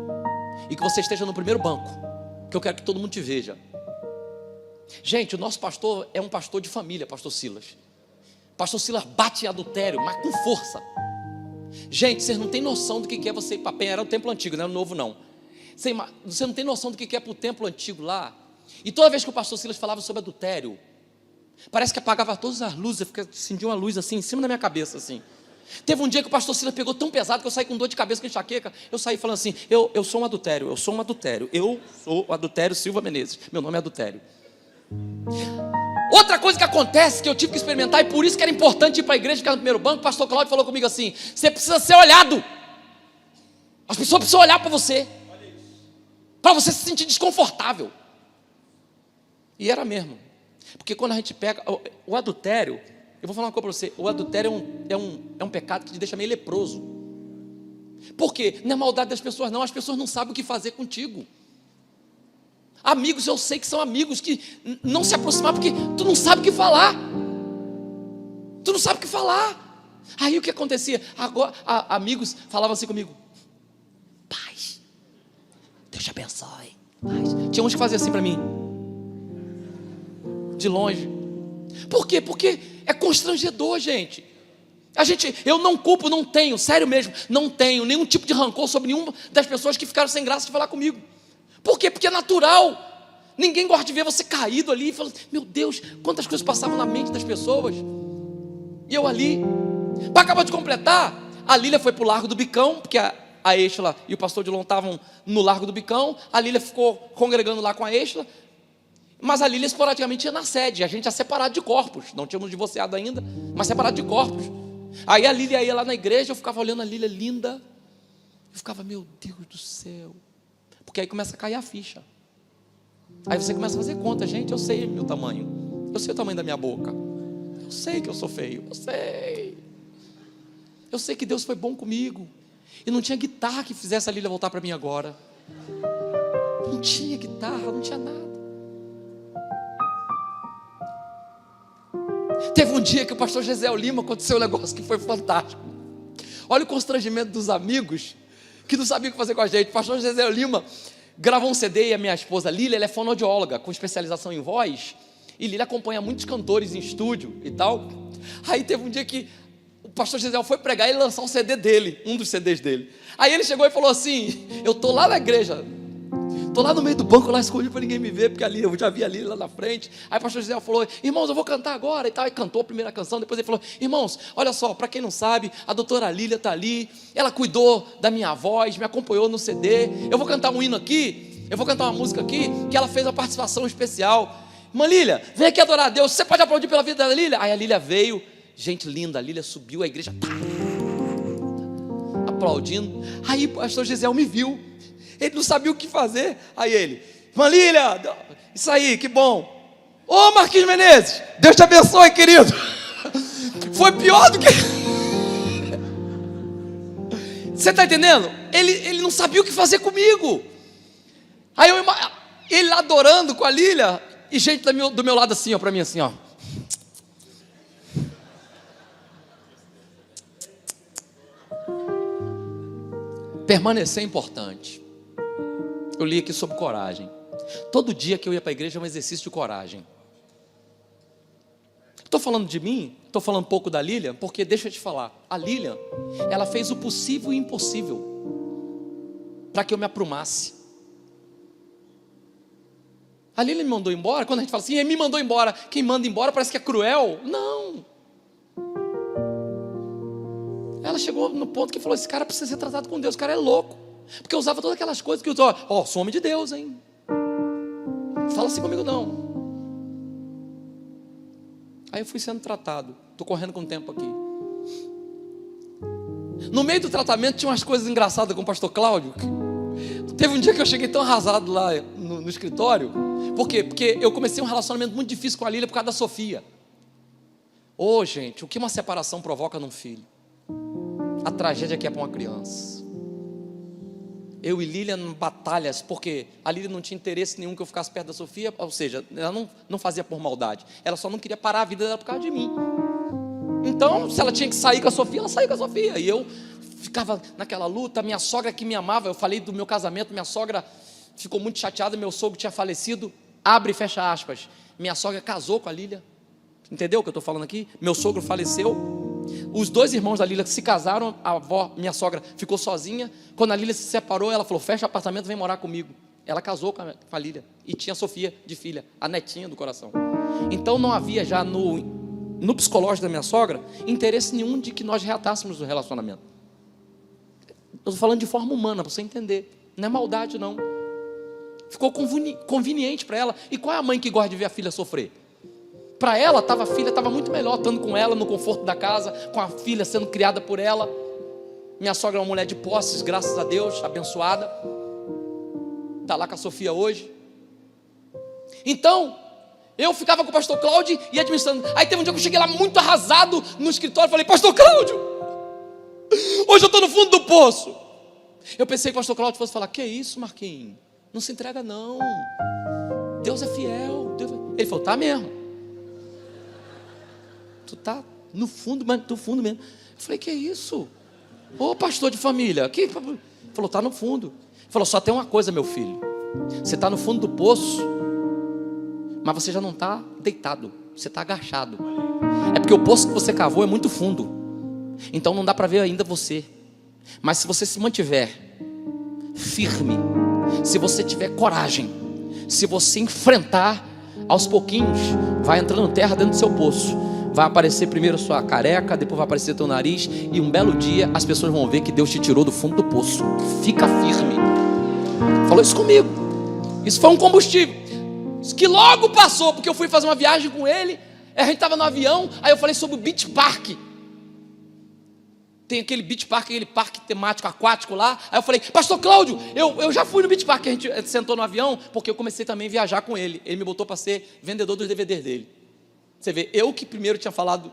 e que você esteja no primeiro banco, que eu quero que todo mundo te veja. Gente, o nosso pastor é um pastor de família, pastor Silas. Pastor Silas bate em adultério, mas com força. Gente, vocês não têm noção do que é você ir para Penha. Era o templo antigo, não era o novo não. Você não tem noção do que é para o templo antigo lá. E toda vez que o pastor Silas falava sobre adultério, parece que apagava todas as luzes. Eu sentia uma luz assim, em cima da minha cabeça assim. Teve um dia que o pastor Silas pegou tão pesado que eu saí com dor de cabeça, com enxaqueca. Eu saí falando assim, eu sou um adultério, eu sou um adultério. Eu sou o adultério Silva Menezes, meu nome é adultério. Outra coisa que acontece, que eu tive que experimentar, e por isso que era importante ir para a igreja, ficar no primeiro banco, o pastor Cláudio falou comigo assim, você precisa ser olhado. As pessoas precisam olhar para você se sentir desconfortável. E era mesmo. Porque quando a gente pega o adultério, eu vou falar uma coisa para você, o adultério é um pecado que te deixa meio leproso. Por quê? Não é maldade das pessoas não, as pessoas não sabem o que fazer contigo. Amigos, eu sei que são amigos que não se aproximar porque tu não sabe o que falar. Tu não sabe o que falar. Aí o que acontecia? Agora, amigos falavam assim comigo, paz, Deus te abençoe, paz. Tinha uns que faziam assim para mim, de longe. Por quê? Porque é constrangedor, gente. Eu não culpo, não tenho, sério mesmo, não tenho nenhum tipo de rancor sobre nenhuma das pessoas que ficaram sem graça de falar comigo. Por quê? Porque é natural. Ninguém gosta de ver você caído ali e falando, meu Deus, quantas coisas passavam na mente das pessoas. E eu ali. Para acabar de completar, a Lília foi para o Largo do Bicão, porque a Eixla e o pastor Dilon estavam no Largo do Bicão. A Lília ficou congregando lá com a Eixla. Mas a Lília esporadicamente ia na sede. A gente ia separado de corpos. Não tínhamos divorciado ainda, mas separado de corpos. Aí a Lília ia lá na igreja, eu ficava olhando a Lília linda. Eu ficava, meu Deus do céu. Porque aí começa a cair a ficha. Aí você começa a fazer conta, gente, eu sei meu tamanho. Eu sei o tamanho da minha boca. Eu sei que eu sou feio, eu sei. Eu sei que Deus foi bom comigo. E não tinha guitarra que fizesse a Lília voltar para mim agora. Não tinha guitarra, não tinha nada. Teve um dia que o pastor Gisel Lima aconteceu um negócio que foi fantástico. Olha o constrangimento dos amigos que não sabiam o que fazer com a gente. O pastor Gisel Lima gravou um CD e a minha esposa Lília, ela é fonoaudióloga com especialização em voz, e Lília acompanha muitos cantores em estúdio e tal. Aí teve um dia que o pastor Gisel foi pregar e lançar um CD dele, um dos CDs dele. Aí ele chegou e falou assim, eu tô lá na igreja, tô lá no meio do banco, lá escondido para ninguém me ver, porque ali eu já vi a Lília lá na frente. Aí o pastor Gisel falou, irmãos, eu vou cantar agora e tal. E cantou a primeira canção. Depois ele falou, irmãos, olha só, para quem não sabe, a doutora Lília está ali, ela cuidou da minha voz, me acompanhou no CD. Eu vou cantar um hino aqui, eu vou cantar uma música aqui, que ela fez uma participação especial. irmã Lília, vem aqui adorar a Deus, você pode aplaudir pela vida da Lília? Aí a Lília veio, gente linda, a Lília subiu, a igreja aplaudindo. Aí o pastor Gisel me viu, ele não sabia o que fazer. Aí ele, irmã Lília, isso aí, que bom. Ô Marquinhos Menezes, Deus te abençoe, querido. Foi pior do que... Você está entendendo? Ele não sabia o que fazer comigo. Aí ele lá adorando com a Lília, e gente do meu lado assim, ó, para mim assim, ó. Permanecer é importante. Eu li aqui sobre coragem. Todo dia que eu ia para a igreja é um exercício de coragem. Estou falando de mim, estou falando um pouco da Lília, porque deixa eu te falar, a Lília, ela fez o possível e o impossível para que eu me aprumasse. A Lília me mandou embora. Quando a gente fala assim, ele me mandou embora, quem manda embora parece que é cruel. Não. Ela chegou no ponto que falou, esse cara precisa ser tratado com Deus, esse cara é louco, porque eu usava todas aquelas coisas que eu usava. Sou homem de Deus, hein? Fala assim comigo não. Aí eu fui sendo tratado. Estou correndo com o tempo aqui. No meio do tratamento tinha umas coisas engraçadas com o pastor Cláudio. Teve um dia que eu cheguei tão arrasado lá no escritório. Por quê? Porque eu comecei um relacionamento muito difícil com a Lília por causa da Sofia. Gente, o que uma separação provoca num filho? A tragédia que é para uma criança. Eu e Lília em batalhas, porque a Lília não tinha interesse nenhum que eu ficasse perto da Sofia, ou seja, ela não fazia por maldade, ela só não queria parar a vida dela por causa de mim. Então, se ela tinha que sair com a Sofia, ela saía com a Sofia, e eu ficava naquela luta. Minha sogra que me amava, eu falei do meu casamento, minha sogra ficou muito chateada, meu sogro tinha falecido, abre e fecha aspas, minha sogra casou com a Lília, entendeu o que eu estou falando aqui? Meu sogro faleceu, os dois irmãos da Lília se casaram, a avó, minha sogra, ficou sozinha. Quando a Lília se separou, ela falou, fecha o apartamento, vem morar comigo. Ela casou com a Lília, e tinha a Sofia de filha, a netinha do coração. Então não havia já no psicológico da minha sogra interesse nenhum de que nós reatássemos o relacionamento. Eu estou falando de forma humana, para você entender, não é maldade não. Ficou conveniente para ela. E qual é a mãe que gosta de ver a filha sofrer? Para ela, a filha estava muito melhor estando com ela no conforto da casa, com a filha sendo criada por ela. Minha sogra é uma mulher de posses, graças a Deus, abençoada. Está lá com a Sofia hoje. Então, eu ficava com o pastor Cláudio e administrando. Aí teve um dia que eu cheguei lá muito arrasado no escritório, falei, pastor Cláudio, hoje eu estou no fundo do poço. Eu pensei que o pastor Cláudio fosse falar, que isso, Marquinhos? Não se entrega não, Deus é fiel. Ele falou, tá mesmo. Tu tá no fundo, mas no fundo mesmo. Eu falei, que isso? Ô pastor de família, que... Ele falou, tá no fundo. Ele falou, só tem uma coisa, meu filho, você está no fundo do poço, mas você já não está deitado, você está agachado. É porque o poço que você cavou é muito fundo, então não dá para ver ainda você. Mas se você se mantiver firme, se você tiver coragem, se você enfrentar, aos pouquinhos vai entrando terra dentro do seu poço. Vai aparecer primeiro sua careca, depois vai aparecer teu nariz, e um belo dia as pessoas vão ver que Deus te tirou do fundo do poço. Fica firme. Falou isso comigo. Isso foi um combustível. Isso que logo passou, porque eu fui fazer uma viagem com ele, a gente estava no avião, aí eu falei sobre o Beach Park. Tem aquele Beach Park, aquele parque temático aquático lá. Aí eu falei, pastor Cláudio, eu já fui no Beach Park. A gente sentou no avião, porque eu comecei também a viajar com ele. Ele me botou para ser vendedor dos DVDs dele. Você vê, eu que primeiro tinha falado,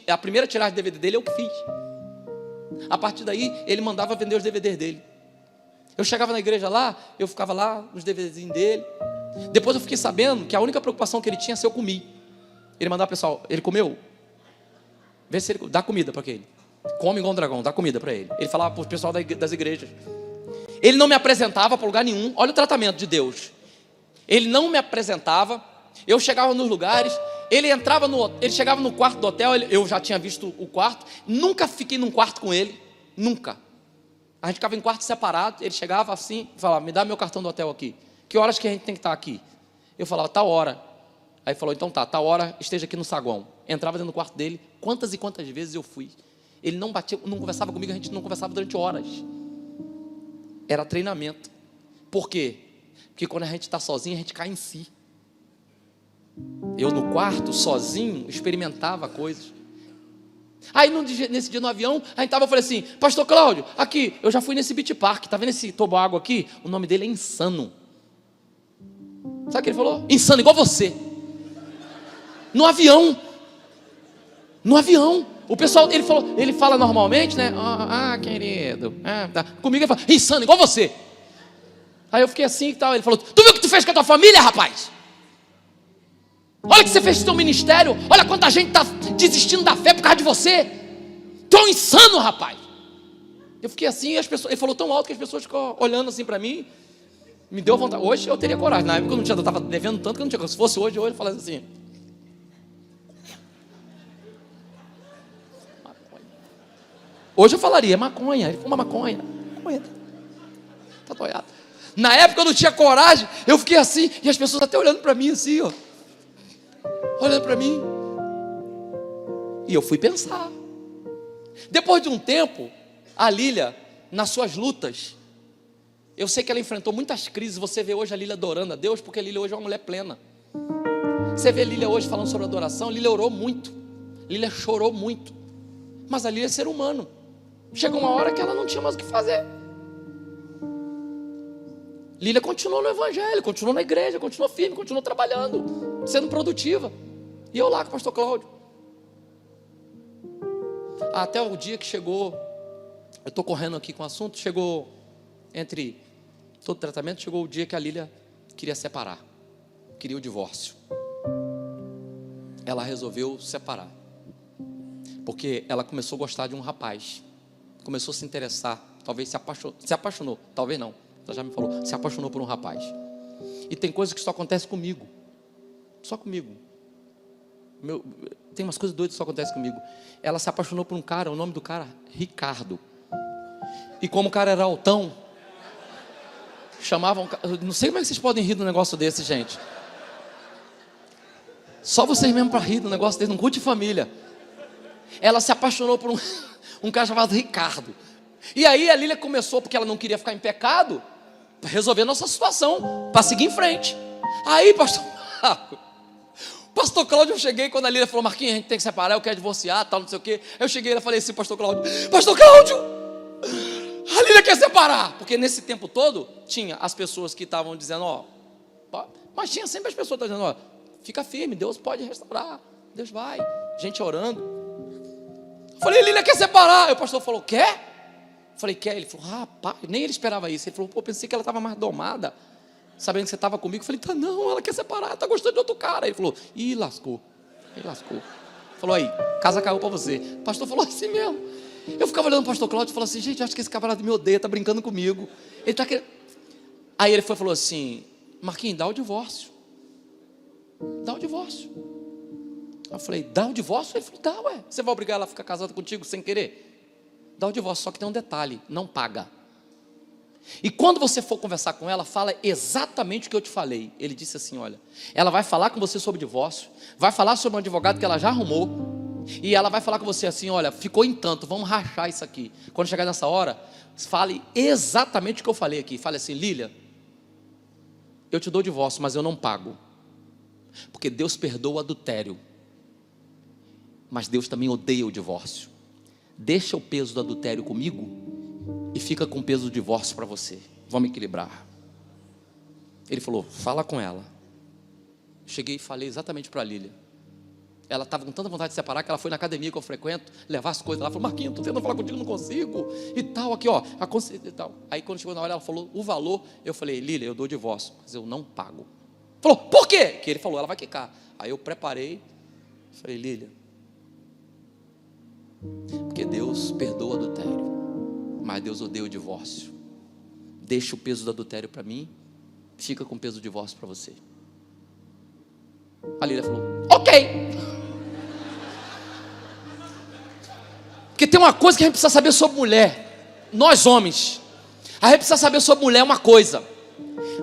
a primeira tiragem de DVD dele eu que fiz. A partir daí, ele mandava vender os DVDs dele. Eu chegava na igreja lá, eu ficava lá, nos DVDzinhos dele. Depois eu fiquei sabendo que a única preocupação que ele tinha é se eu comi. Ele mandava o pessoal, ele comeu? Vê se ele dá comida para aquele. Come igual um dragão, dá comida para ele. Ele falava para o pessoal das igrejas. Ele não me apresentava para lugar nenhum. Olha o tratamento de Deus. Ele não me apresentava. Eu chegava nos lugares, ele chegava no quarto do hotel, eu já tinha visto o quarto, nunca fiquei num quarto com ele, nunca. A gente ficava em quarto separado, ele chegava assim, falava, me dá meu cartão do hotel aqui. Que horas que a gente tem que estar aqui? Eu falava, tal hora. Aí ele falou, então tá, tal hora, esteja aqui no saguão. Entrava dentro do quarto dele, quantas e quantas vezes eu fui. Ele não batia, não conversava comigo, a gente não conversava durante horas. Era treinamento. Por quê? Porque quando a gente está sozinho, a gente cai em si. Eu no quarto, sozinho, experimentava coisas. Aí nesse dia no avião, a gente tava, eu falei assim, pastor Cláudio, aqui, eu já fui nesse Beach Park, tá vendo esse toboágua aqui? O nome dele é Insano. Sabe o que ele falou? Insano, igual você. No avião. No avião. O pessoal, ele fala normalmente, né? Querido. Tá. Comigo ele fala, insano, igual você. Aí eu fiquei assim e tal. Ele falou, tu viu o que tu fez com a tua família, rapaz? Olha o que você fez com o teu ministério. Olha quanta gente está desistindo da fé por causa de você. Tu é um insano, rapaz. Eu fiquei assim, e as pessoas, ele falou tão alto que as pessoas ficam olhando assim para mim. Me deu vontade. Hoje eu teria coragem. Na época eu estava devendo tanto que eu não tinha coragem. Se fosse hoje eu falasse assim. Hoje eu falaria, maconha. Ele fuma maconha. Maconha. Tá doiado. Na época eu não tinha coragem. Eu fiquei assim, e as pessoas até olhando para mim assim, ó. Olhando para mim. E eu fui pensar. Depois de um tempo, a Lília, nas suas lutas, eu sei que ela enfrentou muitas crises. Você vê hoje a Lília adorando a Deus, porque a Lília hoje é uma mulher plena. Você vê a Lília hoje falando sobre adoração. A Lília orou muito. A Lília chorou muito. Mas a Lília é ser humano. Chegou uma hora que ela não tinha mais o que fazer. Lília continuou no evangelho, continuou na igreja, continuou firme, continuou trabalhando, sendo produtiva. E eu lá com o pastor Cláudio. Até o dia que chegou, eu estou correndo aqui com o assunto, chegou entre todo o tratamento, chegou o dia que a Lília queria separar, queria o divórcio. Ela resolveu separar, porque ela começou a gostar de um rapaz, começou a se interessar, talvez se apaixonou, talvez não, ela já me falou, se apaixonou por um rapaz. E tem coisas que só acontecem comigo, só comigo. Tem umas coisas doidas que só acontecem comigo. Ela se apaixonou por um cara, o nome do cara, Ricardo. E como o cara era altão, chamavam, não sei como é que vocês podem rir de um negócio desse, gente. Só vocês mesmo para rir de um negócio desse, num culto de família. Ela se apaixonou por um cara chamado Ricardo. E aí a Lília começou, porque ela não queria ficar em pecado, para resolver a nossa situação, para seguir em frente. Aí, pastor Cláudio, eu cheguei, quando a Lília falou, Marquinhos, a gente tem que separar, eu quero divorciar, tal, não sei o quê. Eu cheguei e falei assim, pastor Cláudio, a Lília quer separar. Porque nesse tempo todo, tinha as pessoas que estavam dizendo, mas tinha sempre as pessoas que estavam dizendo, fica firme, Deus pode restaurar, Deus vai, gente orando. Eu falei, Lília quer separar. Aí o pastor falou, quer? Eu falei, quer? Ele falou, rapaz, nem ele esperava isso. Ele falou, pensei que ela estava mais domada, sabendo que você estava comigo. Eu falei, tá não, ela quer separar, tá gostando de outro cara. Ele falou, lascou. Falou, aí, casa caiu para você. O pastor falou assim mesmo. Eu ficava olhando o pastor Cláudio e falava assim, gente, acho que esse camarada me odeia, tá brincando comigo. Ele tá querendo... Aí ele falou assim, Marquinhos, dá o divórcio. Dá o divórcio. Eu falei, dá o divórcio? Ele falou, dá, ué. Você vai obrigar ela a ficar casada contigo sem querer? Dá o divórcio, só que tem um detalhe, não paga. E quando você for conversar com ela, fala exatamente o que eu te falei. Ele disse assim, olha, ela vai falar com você sobre divórcio, vai falar sobre um advogado que ela já arrumou, e ela vai falar com você assim, olha, ficou em tanto, vamos rachar isso aqui. Quando chegar nessa hora, fale exatamente o que eu falei aqui. Fale assim, Lília, eu te dou o divórcio, mas eu não pago. Porque Deus perdoa o adultério, mas Deus também odeia o divórcio. Deixa o peso do adultério comigo e fica com o peso do divórcio para você. Vamos equilibrar. Ele falou, fala com ela. Cheguei e falei exatamente para a Lília. Ela estava com tanta vontade de separar que ela foi na academia que eu frequento, levar as coisas lá, falou, Marquinhos, estou tentando falar contigo, não consigo, e tal, aqui ó, e tal. Aí quando chegou na hora, ela falou o valor, eu falei, Lília, eu dou divórcio, mas eu não pago. Falou, por quê? Que ele falou, ela vai quicar. Aí eu preparei, falei, Lília, porque Deus perdoa o adultério, mas Deus odeia o divórcio. Deixa o peso do adultério para mim, fica com o peso do divórcio para você. A Lília falou, ok. Porque tem uma coisa que a gente precisa saber sobre mulher. Nós homens, a gente precisa saber sobre mulher uma coisa.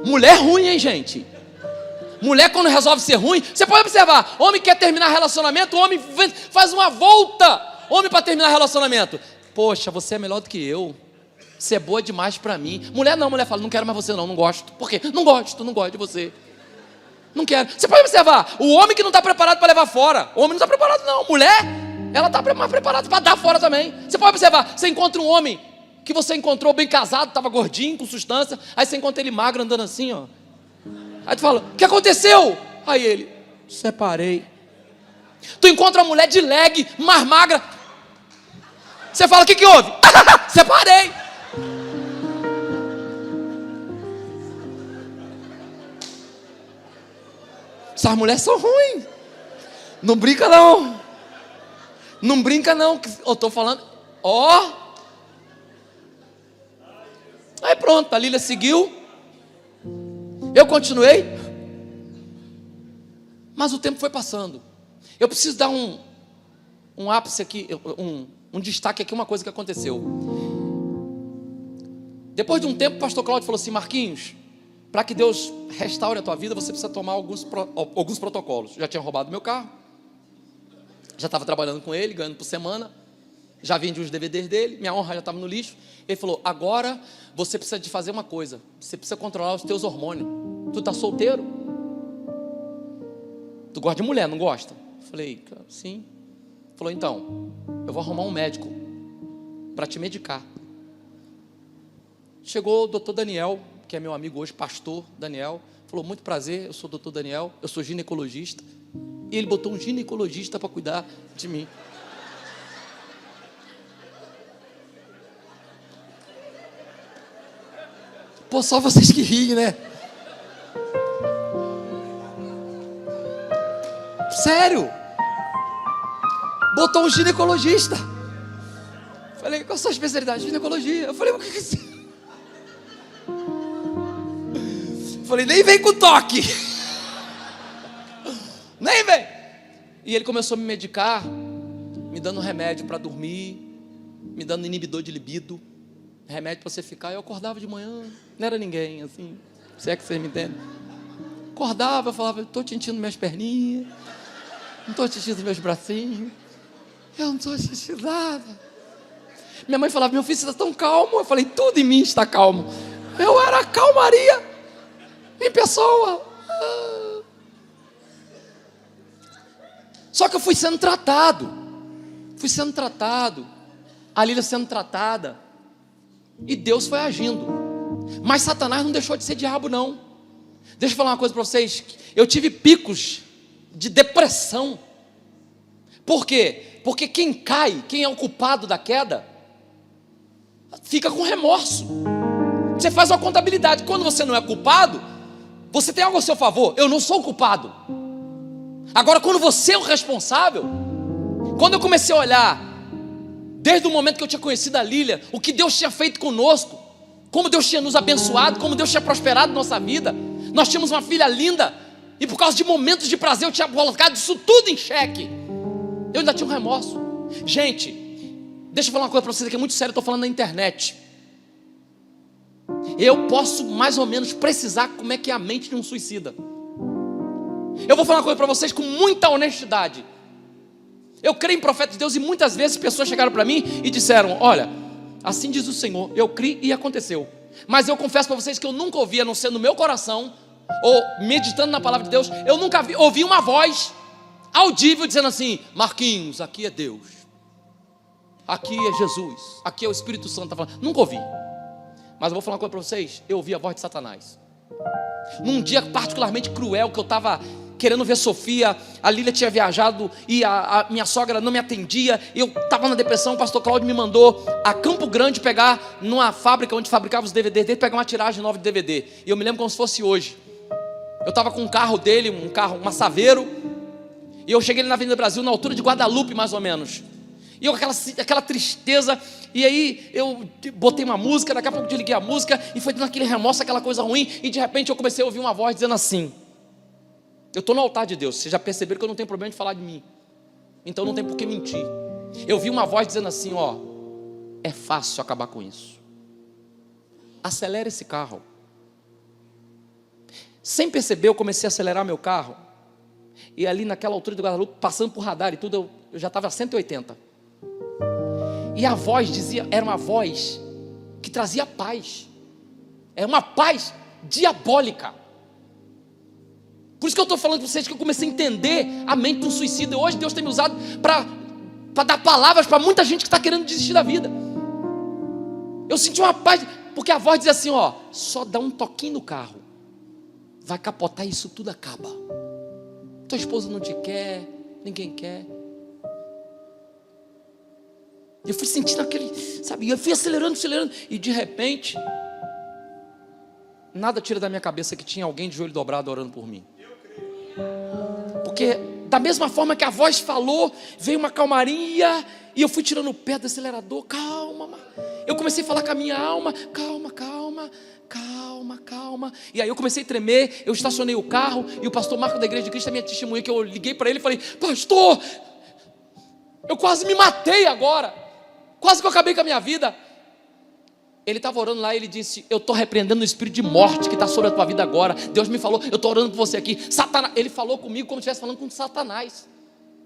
Mulher ruim, hein, gente? Mulher quando resolve ser ruim, você pode observar, homem quer terminar relacionamento, o homem faz uma volta. Homem para terminar relacionamento, poxa, você é melhor do que eu, você é boa demais para mim. Mulher não, mulher fala, não quero mais você não gosto. Por quê? Não gosto de você. Não quero. Você pode observar, o homem que não está preparado para levar fora. O homem não está preparado não. Mulher, ela está mais preparada para dar fora também. Você pode observar, você encontra um homem que você encontrou bem casado, estava gordinho, com substância. Aí você encontra ele magro, andando assim, ó. Aí tu fala, o que aconteceu? Aí ele, separei. Tu encontra uma mulher de leg, mais magra. Você fala, o que houve? Separei. Essas mulheres são ruins. Não brinca não. Não brinca não. Eu estou falando. Ó. Aí pronto, a Lília seguiu. Eu continuei. Mas o tempo foi passando. Eu preciso dar um ápice aqui, um destaque aqui, uma coisa que aconteceu. Depois de um tempo, o pastor Cláudio falou assim, Marquinhos, para que Deus restaure a tua vida, você precisa tomar alguns protocolos. Já tinha roubado meu carro, já estava trabalhando com ele, ganhando por semana, já vendi os DVDs dele, minha honra já estava no lixo. Ele falou, agora você precisa de fazer uma coisa, você precisa controlar os teus hormônios. Tu tá solteiro? Tu gosta de mulher, não gosta? Falei, sim. Falou, então, eu vou arrumar um médico para te medicar. Chegou o doutor Daniel, que é meu amigo hoje, pastor Daniel, falou, muito prazer, eu sou o doutor Daniel, eu sou ginecologista. E ele botou um ginecologista para cuidar de mim. Pô, só vocês que riem, né? Sério? Botou um ginecologista. Falei, qual a sua especialidade? Ginecologia. Eu falei, o que é isso? Falei, nem vem com toque. Nem vem. E ele começou a me medicar, me dando remédio para dormir, me dando inibidor de libido, remédio para você ficar. Eu acordava de manhã, não era ninguém, assim, se é que vocês me entendem. Acordava, eu falava, estou sentindo minhas perninhas, não estou sentindo meus bracinhos, eu não estou sentindo nada. Minha mãe falava, meu filho, você está tão calmo. Eu falei, tudo em mim está calmo. Eu era a calmaria em pessoa. Só que eu fui sendo tratado, a Lília sendo tratada, e Deus foi agindo. Mas Satanás não deixou de ser diabo não. Deixa eu falar uma coisa para vocês, eu tive picos de depressão. Por quê? Porque quem cai, quem é o culpado da queda, fica com remorso. Você faz uma contabilidade, quando você não é culpado, você tem algo a seu favor. Eu não sou o culpado. Agora, quando você é o responsável, quando eu comecei a olhar, desde o momento que eu tinha conhecido a Lília, o que Deus tinha feito conosco, como Deus tinha nos abençoado, como Deus tinha prosperado nossa vida, nós tínhamos uma filha linda, e por causa de momentos de prazer, eu tinha colocado isso tudo em xeque. Eu ainda tinha um remorso. Gente, deixa eu falar uma coisa para vocês aqui, é muito sério, eu estou falando na internet. Eu posso mais ou menos precisar como é que é a mente de um suicida. Eu vou falar uma coisa para vocês com muita honestidade. Eu creio em profeta de Deus, e muitas vezes pessoas chegaram para mim e disseram, olha, assim diz o Senhor, eu criei e aconteceu. Mas eu confesso para vocês que eu nunca ouvi, a não ser no meu coração, ou meditando na palavra de Deus, eu nunca ouvi uma voz audível dizendo assim, Marquinhos, aqui é Deus, aqui é Jesus, aqui é o Espírito Santo. Nunca ouvi. Mas eu vou falar uma coisa para vocês, eu ouvi a voz de Satanás. Num dia particularmente cruel, que eu estava querendo ver Sofia, a Lília tinha viajado e a minha sogra não me atendia, eu estava na depressão, o pastor Cláudio me mandou a Campo Grande pegar, numa fábrica onde fabricava os DVDs dele, pegar uma tiragem nova de DVD, e eu me lembro como se fosse hoje. Eu estava com um carro dele, uma Saveiro, e eu cheguei na Avenida Brasil, na altura de Guadalupe mais ou menos, e eu aquela tristeza, e aí eu botei uma música, daqui a pouco desliguei a música, e foi dando aquele remorso, aquela coisa ruim, e de repente eu comecei a ouvir uma voz dizendo assim, eu estou no altar de Deus, vocês já perceberam que eu não tenho problema de falar de mim, então não tem por que mentir. Eu vi uma voz dizendo assim, ó, é fácil acabar com isso, acelera esse carro. Sem perceber, eu comecei a acelerar meu carro, e ali naquela altura do Guadalupe, passando por radar e tudo, eu já estava a 180, e a voz dizia, era uma voz que trazia paz, era uma paz diabólica. Por isso que eu estou falando para vocês que eu comecei a entender a mente do suicida. Hoje Deus tem me usado para dar palavras para muita gente que está querendo desistir da vida. Eu senti uma paz, porque a voz dizia assim, ó, só dá um toquinho no carro, vai capotar e isso tudo acaba. Tua esposa não te quer, ninguém quer. Eu fui sentindo aquele, sabe, eu fui acelerando, e de repente, nada tira da minha cabeça que tinha alguém de joelho dobrado orando por mim. Porque da mesma forma que a voz falou, veio uma calmaria, e eu fui tirando o pé do acelerador. Calma, eu comecei a falar com a minha alma, calma. E aí eu comecei a tremer, eu estacionei o carro, e o pastor Marco da Igreja de Cristo, a minha testemunha, que eu liguei para ele e falei, pastor, eu quase me matei agora, quase que eu acabei com a minha vida. Ele estava orando lá e ele disse, eu estou repreendendo o espírito de morte que está sobre a tua vida agora. Deus me falou, eu estou orando por você aqui. Satanás, ele falou comigo como se estivesse falando com Satanás.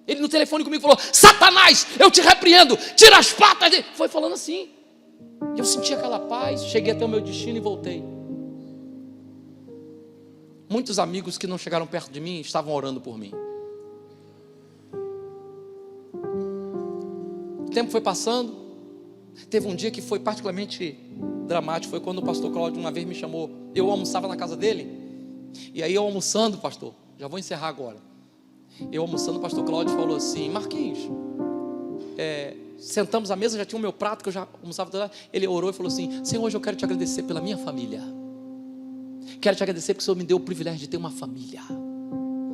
Ele no telefone comigo falou, Satanás, eu te repreendo, tira as patas dele. Foi falando assim. Eu senti aquela paz, cheguei até o meu destino e voltei. Muitos amigos que não chegaram perto de mim estavam orando por mim. O tempo foi passando. Teve um dia que foi particularmente dramático. Foi quando o pastor Cláudio uma vez me chamou. Eu almoçava na casa dele. E aí eu almoçando, pastor, já vou encerrar agora. Eu almoçando, o pastor Cláudio falou assim, Marquinhos, sentamos à mesa, já tinha o meu prato que eu já almoçava. Ele orou e falou assim, Senhor, hoje eu quero te agradecer pela minha família. Quero te agradecer porque o Senhor me deu o privilégio de ter uma família.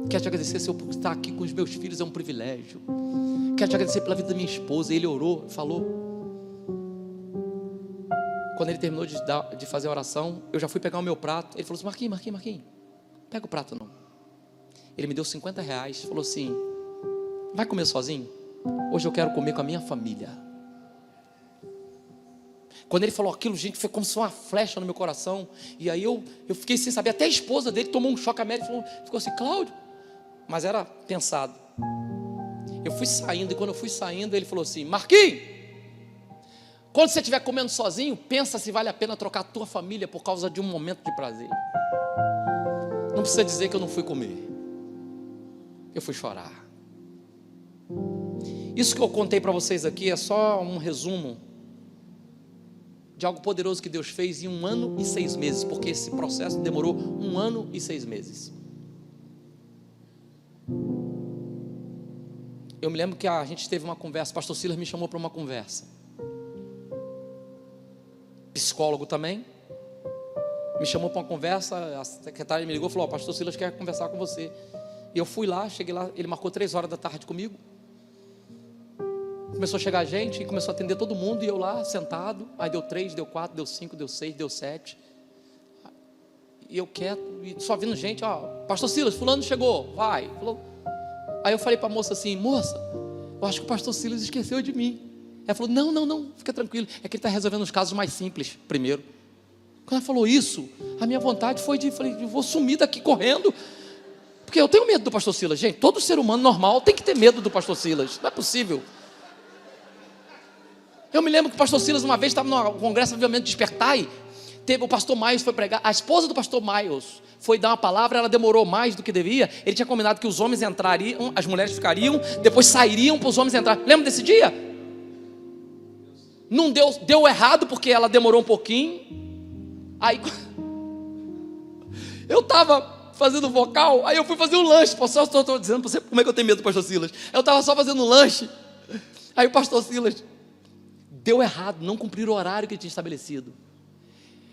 Quero te agradecer se eu estar aqui com os meus filhos, é um privilégio. Quero te agradecer pela vida da minha esposa. Ele orou, falou. Quando ele terminou de fazer a oração, eu já fui pegar o meu prato. Ele falou assim, Marquinhos, pega o prato não. Ele me deu R$50, falou assim, vai comer sozinho? Hoje eu quero comer com a minha família. Quando ele falou aquilo, gente, foi como se fosse uma flecha no meu coração. E aí eu fiquei sem saber, até a esposa dele tomou um choque américo, ficou assim, Cláudio, mas era pensado. Eu fui saindo, e quando eu fui saindo, ele falou assim, Marquinhos, quando você estiver comendo sozinho, pensa se vale a pena trocar a tua família por causa de um momento de prazer. Não precisa dizer que eu não fui comer, eu fui chorar. Isso que eu contei para vocês aqui é só um resumo de algo poderoso que Deus fez em 1 ano e 6 meses, porque esse processo demorou 1 ano e 6 meses. Eu me lembro que a gente teve uma conversa, o pastor Silas me chamou para uma conversa. Psicólogo também, me chamou para uma conversa, a secretária me ligou e falou, o pastor Silas quer conversar com você. E eu fui lá, cheguei lá, ele marcou 3 horas da tarde comigo. Começou a chegar gente e começou a atender todo mundo, e eu lá sentado, aí deu 3, deu 4, deu 5, deu 6, deu 7, e eu quieto, e só vindo gente, ó, pastor Silas, fulano chegou, vai, falou. Aí eu falei para a moça assim, moça, eu acho que o pastor Silas esqueceu de mim. Ela falou, não, fica tranquilo, é que ele está resolvendo os casos mais simples primeiro. Quando ela falou isso, a minha vontade foi falei, eu vou sumir daqui correndo, porque eu tenho medo do pastor Silas. Gente, todo ser humano normal tem que ter medo do pastor Silas, não é possível. Eu me lembro que o pastor Silas uma vez estava no congresso, obviamente, Despertai, o pastor Miles foi pregar, a esposa do pastor Miles foi dar uma palavra, ela demorou mais do que devia. Ele tinha combinado que os homens entrariam, as mulheres ficariam, depois sairiam para os homens entrarem. Lembra desse dia? Não deu errado porque ela demorou um pouquinho. Aí eu estava fazendo vocal, aí eu fui fazer um lanche. Só estou dizendo para você como é que eu tenho medo do pastor Silas. Eu estava só fazendo um lanche, aí o pastor Silas deu errado, não cumpriram o horário que ele tinha estabelecido.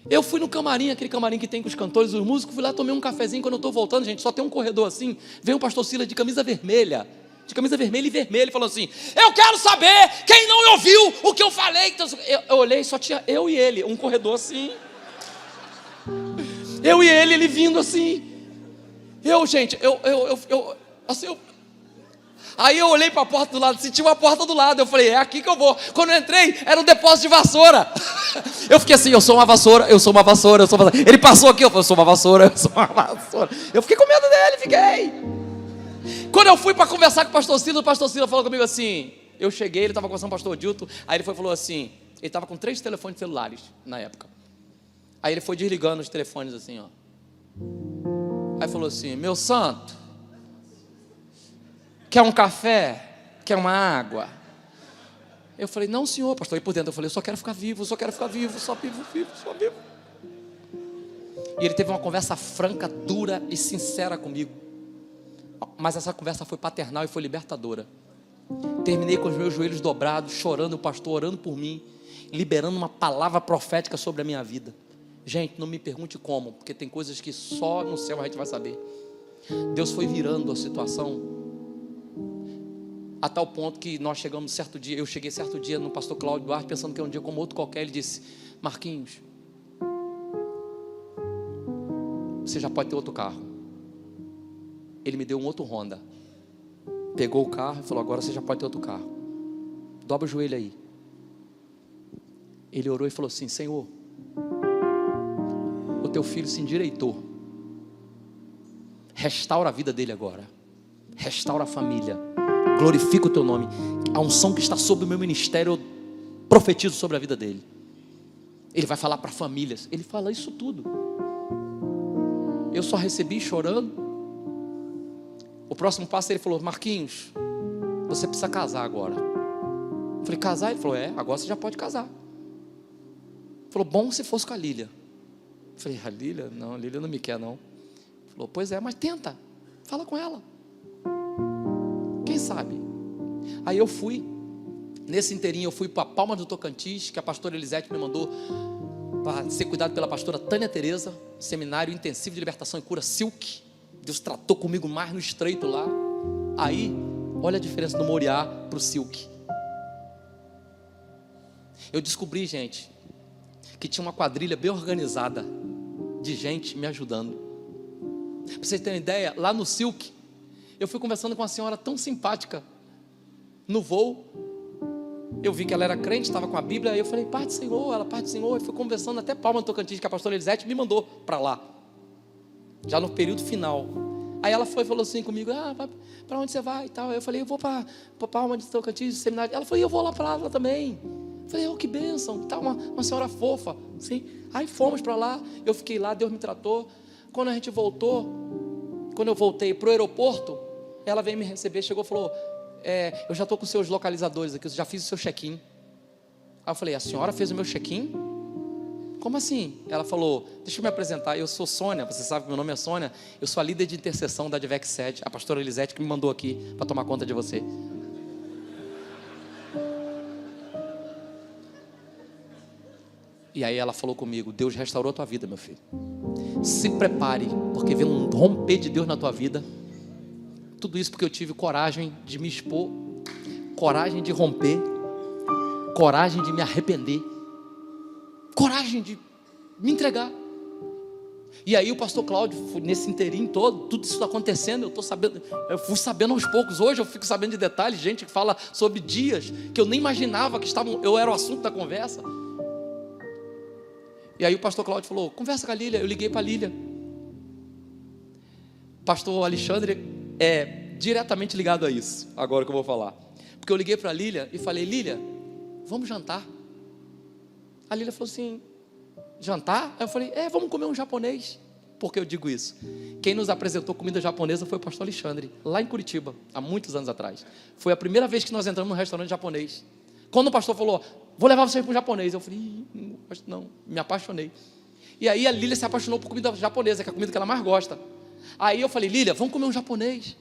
Eu fui no camarim, aquele camarim que tem com os cantores, os músicos, fui lá, tomei um cafezinho. Quando eu estou voltando, gente, só tem um corredor assim, veio o pastor Silas de camisa vermelha e vermelho, falou assim, eu quero saber quem não ouviu o que eu falei. Eu olhei, só tinha eu e ele, um corredor assim, eu e ele vindo assim, aí eu olhei para a porta do lado, senti uma porta do lado, eu falei, é aqui que eu vou. Quando eu entrei, era um depósito de vassoura. Eu fiquei assim, eu sou uma vassoura. Ele passou aqui, eu falei, eu sou uma vassoura. Eu fiquei com medo dele, fiquei. Quando eu fui para conversar com o pastor Silas falou comigo assim, eu cheguei, ele estava conversando com o pastor Dilton, aí ele falou assim, ele estava com 3 telefones celulares na época. Aí ele foi desligando os telefones assim, ó. Aí falou assim: meu santo, quer um café? Quer uma água? Eu falei: não, senhor, pastor. E por dentro eu falei: eu só quero ficar vivo, só quero ficar vivo, só vivo. E ele teve uma conversa franca, dura e sincera comigo. Mas essa conversa foi paternal e foi libertadora. Terminei com os meus joelhos dobrados, chorando, o pastor orando por mim, liberando uma palavra profética sobre a minha vida. Gente, não me pergunte como, porque tem coisas que só no céu a gente vai saber. Deus foi virando a situação a tal ponto que nós chegamos certo dia. Eu cheguei certo dia no pastor Cláudio Duarte, pensando que era um dia como outro qualquer. Ele disse: Marquinhos, você já pode ter outro carro. Ele me deu um outro Honda. Pegou o carro e falou: agora você já pode ter outro carro. Dobra o joelho aí. Ele orou e falou assim: Senhor, o teu filho se endireitou. Restaura a vida dele agora. Restaura a família. Glorifica o teu nome. A unção que está sobre o meu ministério, eu profetizo sobre a vida dele. Ele vai falar para famílias. Ele fala isso tudo. Eu só recebi chorando. O próximo passo ele falou: Marquinhos, você precisa casar agora. Eu falei: casar? Ele falou: é, agora você já pode casar. Ele falou: bom se fosse com a Lília. Eu falei: a Lília? Não, a Lília não me quer não. Ele falou: pois é, mas tenta, fala com ela, quem sabe. Aí eu fui, nesse inteirinho eu fui para Palmas do Tocantins, que a pastora Elisete me mandou para ser cuidado pela pastora Tânia Tereza, seminário intensivo de libertação e cura Silk. Deus tratou comigo mais no estreito lá. Aí, olha a diferença do Moriá para o Silk. Eu descobri, gente, que tinha uma quadrilha bem organizada de gente me ajudando. Para vocês terem uma ideia, lá no Silk, eu fui conversando com uma senhora tão simpática. No voo, eu vi que ela era crente, estava com a Bíblia. Aí eu falei: Pai do Senhor, ela, Pai do Senhor. E fui conversando até Palma do Tocantins, que a pastora Elisete me mandou para lá, já no período final. Aí ela falou assim comigo: ah, para onde você vai e tal? Aí eu falei: eu vou para Palma de Tocantins, seminário. Ela falou: eu vou lá para lá também. Eu falei: oh, que bênção, tá, uma senhora fofa, sim. Aí fomos para lá, eu fiquei lá, Deus me tratou. Quando a gente voltou, quando eu voltei para o aeroporto, ela veio me receber, chegou e falou: eu já estou com os seus localizadores aqui, eu já fiz o seu check-in. Aí eu falei: a senhora fez o meu check-in? Como assim? Ela falou: deixa eu me apresentar, eu sou Sônia, você sabe que meu nome é Sônia, eu sou a líder de intercessão da Advec Sede, a pastora Elisete que me mandou aqui para tomar conta de você. E aí ela falou comigo: Deus restaurou a tua vida, meu filho. Se prepare, porque vem um romper de Deus na tua vida. Tudo isso porque eu tive coragem de me expor, coragem de romper, coragem de me arrepender, coragem de me entregar. E aí o pastor Cláudio, nesse inteirinho todo, tudo isso acontecendo, eu estou sabendo, eu fui sabendo aos poucos. Hoje eu fico sabendo de detalhes, gente que fala sobre dias que eu nem imaginava que eu era o assunto da conversa. E aí o pastor Cláudio falou: conversa com a Lília. Eu liguei para a Lília. Pastor Alexandre é diretamente ligado a isso, agora que eu vou falar. Porque eu liguei para a Lília e falei: Lília, vamos jantar. A Lília falou assim: jantar? Aí eu falei: vamos comer um japonês. Por que eu digo isso? Quem nos apresentou comida japonesa foi o pastor Alexandre, lá em Curitiba, há muitos anos atrás. Foi a primeira vez que nós entramos num restaurante japonês. Quando o pastor falou: vou levar vocês para um japonês, eu falei: não, me apaixonei. E aí a Lília se apaixonou por comida japonesa, que é a comida que ela mais gosta. Aí eu falei: Lília, vamos comer um japonês.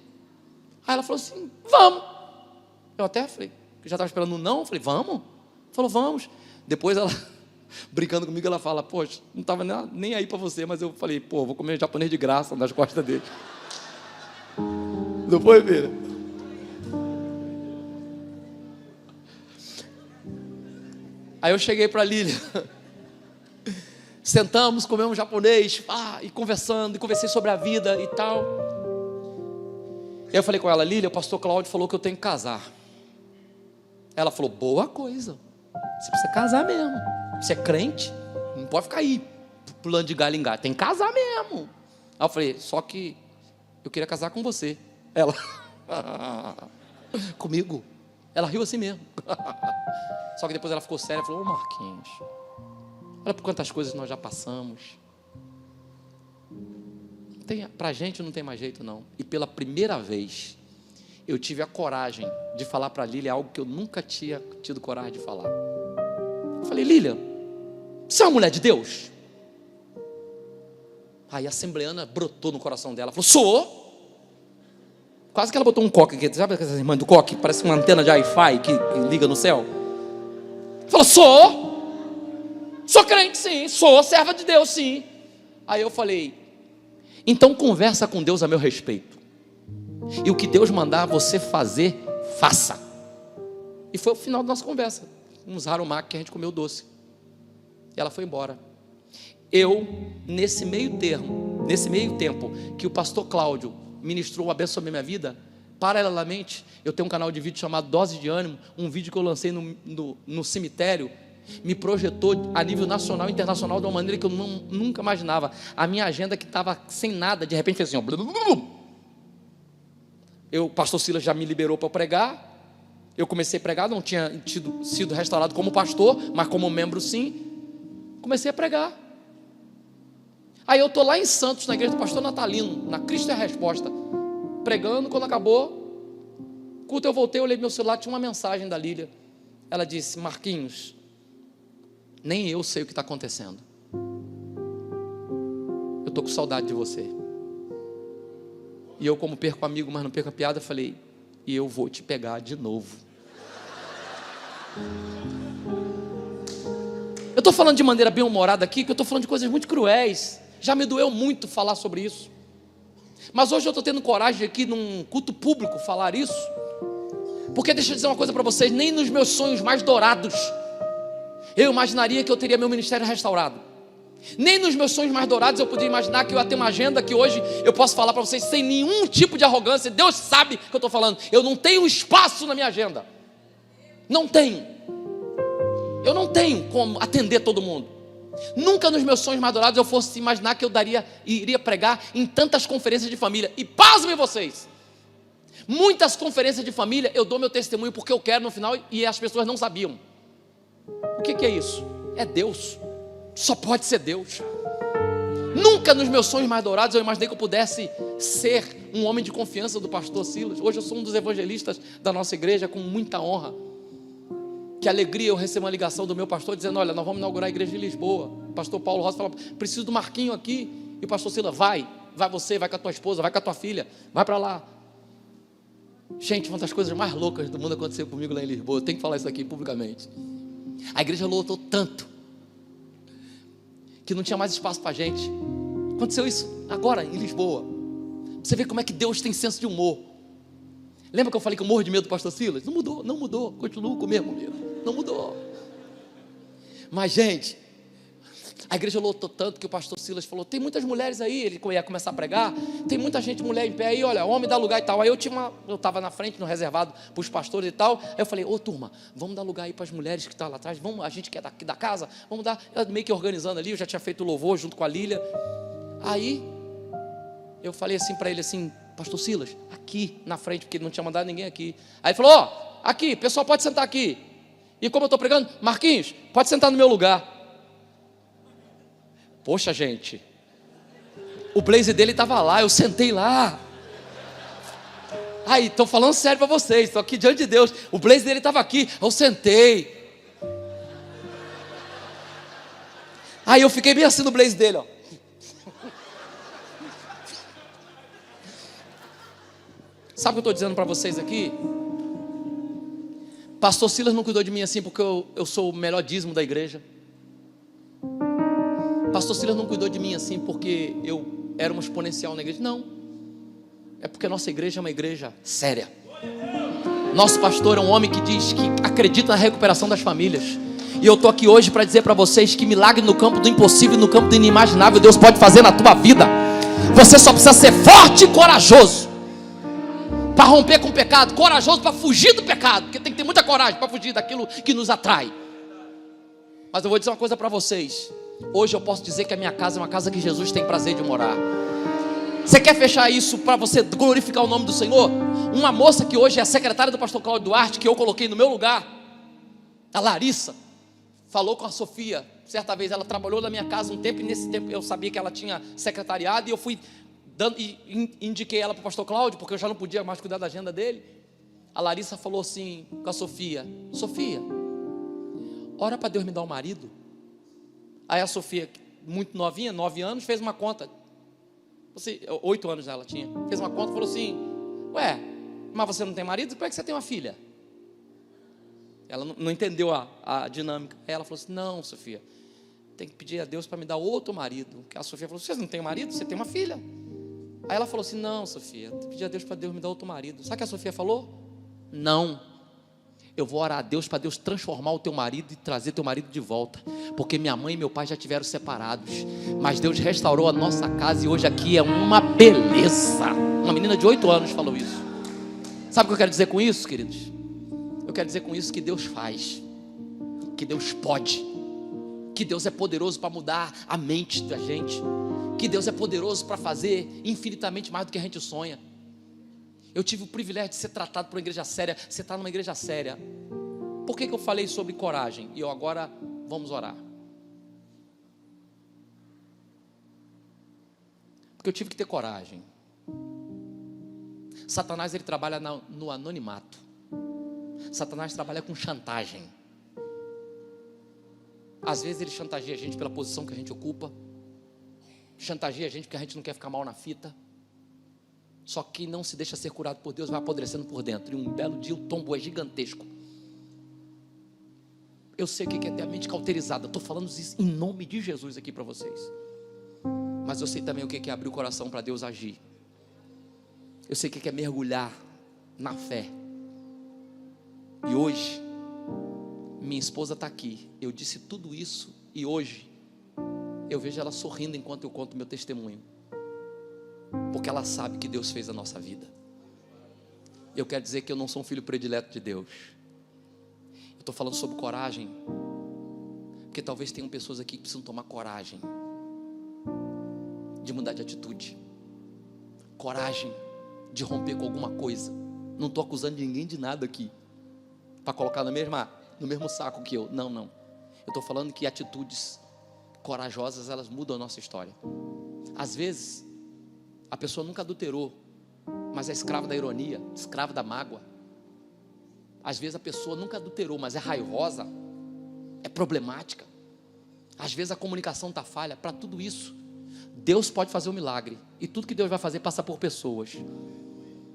Aí ela falou assim: vamos. Eu até falei, eu já estava esperando um não, eu falei: vamos? Falou: vamos. Depois ela, brincando comigo, ela fala: poxa, não estava nem aí para você, mas eu falei: vou comer japonês de graça nas costas dele. Não foi, filha? Aí eu cheguei para a Lília, sentamos, comemos japonês, e conversando, e conversei sobre a vida e tal. E eu falei com ela: Lília, o pastor Cláudio falou que eu tenho que casar. Ela falou: boa coisa, você precisa casar mesmo. Você é crente, não pode ficar aí pulando de galho em galho, tem que casar mesmo. Aí eu falei: só que eu queria casar com você. Ela: comigo? Ela riu assim mesmo. Só que depois ela ficou séria e falou: ô Marquinhos, olha por quantas coisas nós já passamos. Pra gente não tem mais jeito não. E pela primeira vez, eu tive a coragem de falar para a Lília algo que eu nunca tinha tido coragem de falar. Eu falei: Lília, você é uma mulher de Deus? Aí a assembleana brotou no coração dela, falou: sou. Quase que ela botou um coque aqui, sabe essas irmãs do coque? Parece uma antena de Wi-Fi que liga no céu. Falou: sou crente sim, sou serva de Deus sim. Aí eu falei: então conversa com Deus a meu respeito, e o que Deus mandar você fazer, faça. E foi o final da nossa conversa. Uns harumak que a gente comeu doce, e ela foi embora. Eu, nesse meio tempo que o pastor Cláudio ministrou, abençoou a minha vida, paralelamente, eu tenho um canal de vídeo chamado Dose de Ânimo, um vídeo que eu lancei no cemitério, me projetou a nível nacional e internacional de uma maneira que eu nunca imaginava. A minha agenda, que estava sem nada, de repente fez assim, o pastor Silas já me liberou para pregar, eu comecei a pregar, não tinha sido restaurado como pastor, mas como membro sim, comecei a pregar. Aí eu estou lá em Santos, na igreja do pastor Natalino, na Cristo é a Resposta, pregando. Quando acabou o culto, eu voltei, eu olhei meu celular, tinha uma mensagem da Lília. Ela disse: Marquinhos, nem eu sei o que está acontecendo, eu estou com saudade de você. E eu, como perco amigo, mas não perco a piada, falei: e eu vou te pegar de novo. Eu estou falando de maneira bem humorada aqui, porque eu estou falando de coisas muito cruéis. Já me doeu muito falar sobre isso, mas hoje eu estou tendo coragem aqui num culto público falar isso, porque deixa eu dizer uma coisa para vocês: nem nos meus sonhos mais dourados eu imaginaria que eu teria meu ministério restaurado. Nem nos meus sonhos mais dourados eu podia imaginar que eu ia ter uma agenda que hoje eu posso falar para vocês sem nenhum tipo de arrogância. Deus sabe que eu estou falando. Eu não tenho espaço na minha agenda, não tenho. Eu não tenho como atender todo mundo. Nunca nos meus sonhos mais dourados eu fosse imaginar que eu iria pregar em tantas conferências de família. E pasmem vocês, muitas conferências de família eu dou meu testemunho porque eu quero no final, e as pessoas não sabiam. O que é isso? É Deus. Só pode ser Deus. Nunca nos meus sonhos mais dourados eu imaginei que eu pudesse ser um homem de confiança do pastor Silas. Hoje eu sou um dos evangelistas da nossa igreja, com muita honra. Que alegria eu receber uma ligação do meu pastor dizendo: olha, nós vamos inaugurar a igreja de Lisboa. O pastor Paulo Rosa falou: preciso do Marquinho aqui. E o pastor Silas: vai você, vai com a tua esposa, vai com a tua filha, vai para lá. Gente, uma das coisas mais loucas do mundo aconteceu comigo lá em Lisboa. Eu tenho que falar isso aqui publicamente. A igreja lotou tanto que não tinha mais espaço para gente. Aconteceu isso agora em Lisboa. Você vê como é que Deus tem senso de humor. Lembra que eu falei que eu morro de medo do pastor Silas? Não mudou, continuo com o mesmo medo, não mudou. Mas gente, a igreja lotou tanto que o pastor Silas falou: tem muitas mulheres aí, ele ia começar a pregar, tem muita gente, mulher em pé aí, olha, homem dá lugar e tal. Aí eu estava na frente, no reservado para os pastores e tal. Aí eu falei: ô turma, vamos dar lugar aí para as mulheres que estão lá atrás, vamos, a gente que é daqui da casa, vamos dar, eu meio que organizando ali, eu já tinha feito o louvor junto com a Lília. Aí eu falei assim para ele assim: pastor Silas, aqui na frente, porque ele não tinha mandado ninguém aqui. Aí ele falou: ó, aqui, pessoal pode sentar aqui. E como eu estou pregando, Marquinhos, pode sentar no meu lugar. Poxa gente, o blazer dele estava lá, eu sentei lá. Aí, estou falando sério para vocês, estou aqui diante de Deus. O blazer dele estava aqui, eu sentei. Aí eu fiquei bem assim no blazer dele, ó. Sabe o que eu estou dizendo para vocês aqui? Pastor Silas não cuidou de mim assim porque eu sou o melhor dízimo da igreja. Pastor Silas não cuidou de mim assim porque eu era um exponencial na igreja. Não, é porque a nossa igreja é uma igreja séria. Nosso pastor é um homem que diz que acredita na recuperação das famílias. E eu estou aqui hoje para dizer para vocês que milagre no campo do impossível, no campo do inimaginável, Deus pode fazer na tua vida. Você só precisa ser forte e corajoso para romper com o pecado, corajoso para fugir do pecado, porque tem que ter muita coragem para fugir daquilo que nos atrai. Mas eu vou dizer uma coisa para vocês: hoje eu posso dizer que a minha casa é uma casa que Jesus tem prazer de morar. Você quer fechar isso para você glorificar o nome do Senhor? Uma moça que hoje é a secretária do pastor Cláudio Duarte, que eu coloquei no meu lugar, a Larissa, falou com a Sofia. Certa vez ela trabalhou na minha casa um tempo, e nesse tempo eu sabia que ela tinha secretariado, e eu fui indiquei ela para o pastor Cláudio, porque eu já não podia mais cuidar da agenda dele. A Larissa falou assim com a Sofia: Sofia, ora para Deus me dar um marido. Aí a Sofia, muito novinha, 9 anos, fez uma conta. 8 anos ela tinha. Fez uma conta e falou assim: ué, mas você não tem marido? Como é que você tem uma filha? Ela não entendeu a dinâmica. Aí ela falou assim: não, Sofia, tem que pedir a Deus para me dar outro marido. Que a Sofia falou: você não tem marido? Você tem uma filha. Aí ela falou assim: não, Sofia, tem que pedir a Deus para Deus me dar outro marido. Sabe o que a Sofia falou? Não, eu vou orar a Deus para Deus transformar o teu marido e trazer teu marido de volta, porque minha mãe e meu pai já tiveram separados, mas Deus restaurou a nossa casa e hoje aqui é uma beleza. Uma menina de 8 anos falou isso. Sabe o que eu quero dizer com isso, queridos? Eu quero dizer com isso que Deus faz, que Deus pode, que Deus é poderoso para mudar a mente da gente, que Deus é poderoso para fazer infinitamente mais do que a gente sonha. Eu tive o privilégio de ser tratado por uma igreja séria. Você está numa igreja séria. Por que eu falei sobre coragem? E agora vamos orar. Porque eu tive que ter coragem. Satanás, ele trabalha no anonimato. Satanás trabalha com chantagem. Às vezes ele chantageia a gente pela posição que a gente ocupa, chantageia a gente porque a gente não quer ficar mal na fita. Só que não se deixa ser curado por Deus, vai apodrecendo por dentro. E um belo dia o tombo é gigantesco. Eu sei o que é ter a mente cauterizada. Estou falando isso em nome de Jesus aqui para vocês. Mas eu sei também o que é abrir o coração para Deus agir. Eu sei o que é mergulhar na fé. E hoje, minha esposa está aqui. Eu disse tudo isso e hoje eu vejo ela sorrindo enquanto eu conto meu testemunho. Porque ela sabe que Deus fez a nossa vida. Eu quero dizer que eu não sou um filho predileto de Deus. Eu estou falando sobre coragem, porque talvez tenham pessoas aqui que precisam tomar coragem de mudar de atitude, coragem de romper com alguma coisa. Não estou acusando ninguém de nada aqui para colocar no mesmo saco que eu. Não. Eu estou falando que atitudes corajosas, elas mudam a nossa história. Às vezes a pessoa nunca adulterou, mas é escrava da ironia, escrava da mágoa. Às vezes a pessoa nunca adulterou, mas é raivosa, é problemática. Às vezes a comunicação está falha. Para tudo isso, Deus pode fazer um milagre. E tudo que Deus vai fazer passa por pessoas.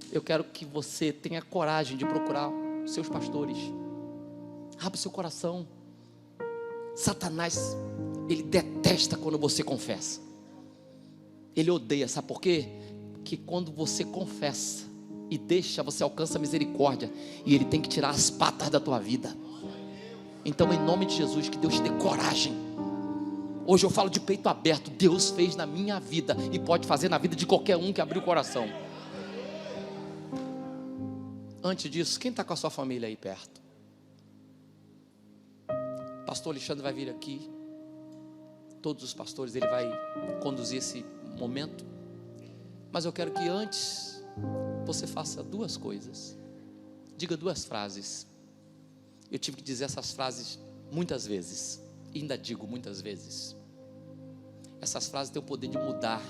Eu quero que você tenha coragem de procurar os seus pastores. Abra o seu coração. Satanás, ele detesta quando você confessa. Ele odeia, sabe por quê? Que quando você confessa e deixa, você alcança a misericórdia, e ele tem que tirar as patas da tua vida. Então, em nome de Jesus, que Deus te dê coragem. Hoje eu falo de peito aberto. Deus fez na minha vida e pode fazer na vida de qualquer um que abrir o coração. Antes disso, quem está com a sua família aí perto? Pastor Alexandre vai vir aqui. Todos os pastores, ele vai conduzir esse momento. Mas eu quero que antes você faça 2 coisas. Diga 2 frases. Eu tive que dizer essas frases muitas vezes, e ainda digo muitas vezes. Essas frases têm o poder de mudar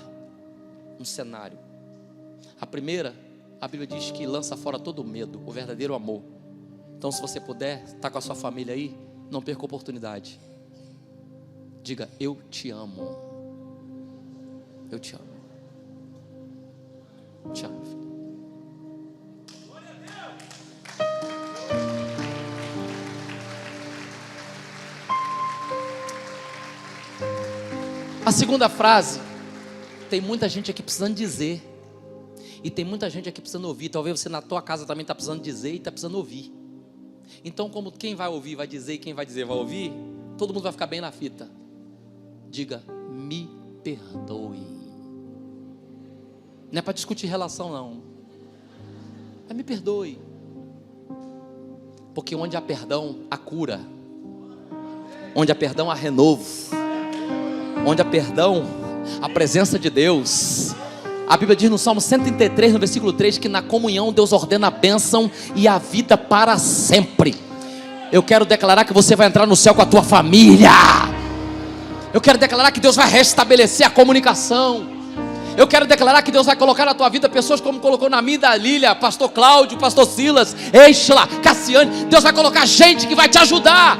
um cenário. A primeira, a Bíblia diz que lança fora todo o medo, o verdadeiro amor. Então, se você puder, está com a sua família aí, não perca a oportunidade. Diga: eu te amo. Eu te amo. Te amo, filho. A segunda frase, tem muita gente aqui precisando dizer, e tem muita gente aqui precisando ouvir. Talvez você na tua casa também está precisando dizer e está precisando ouvir. Então, como quem vai ouvir vai dizer e quem vai dizer vai ouvir, todo mundo vai ficar bem na fita. Diga: me perdoe. Não é para discutir relação, não. É me perdoe. Porque onde há perdão, há cura. Onde há perdão, há renovo. Onde há perdão, a presença de Deus. A Bíblia diz no Salmo 133, no versículo 3, que na comunhão Deus ordena a bênção e a vida para sempre. Eu quero declarar que você vai entrar no céu com a tua família. Eu quero declarar que Deus vai restabelecer a comunicação. Eu quero declarar que Deus vai colocar na tua vida pessoas como colocou na minha, da Lília, pastor Cláudio, pastor Silas, Eichla, Cassiane. Deus vai colocar gente que vai te ajudar.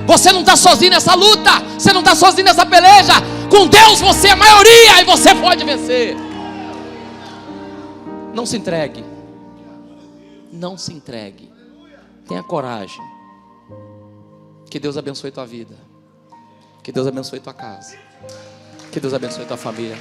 Você não está sozinho nessa luta, você não está sozinho nessa peleja. Com Deus você é a maioria e você pode vencer. Não se entregue. Não se entregue. Tenha coragem. Que Deus abençoe tua vida. Que Deus abençoe tua casa. Que Deus abençoe tua família.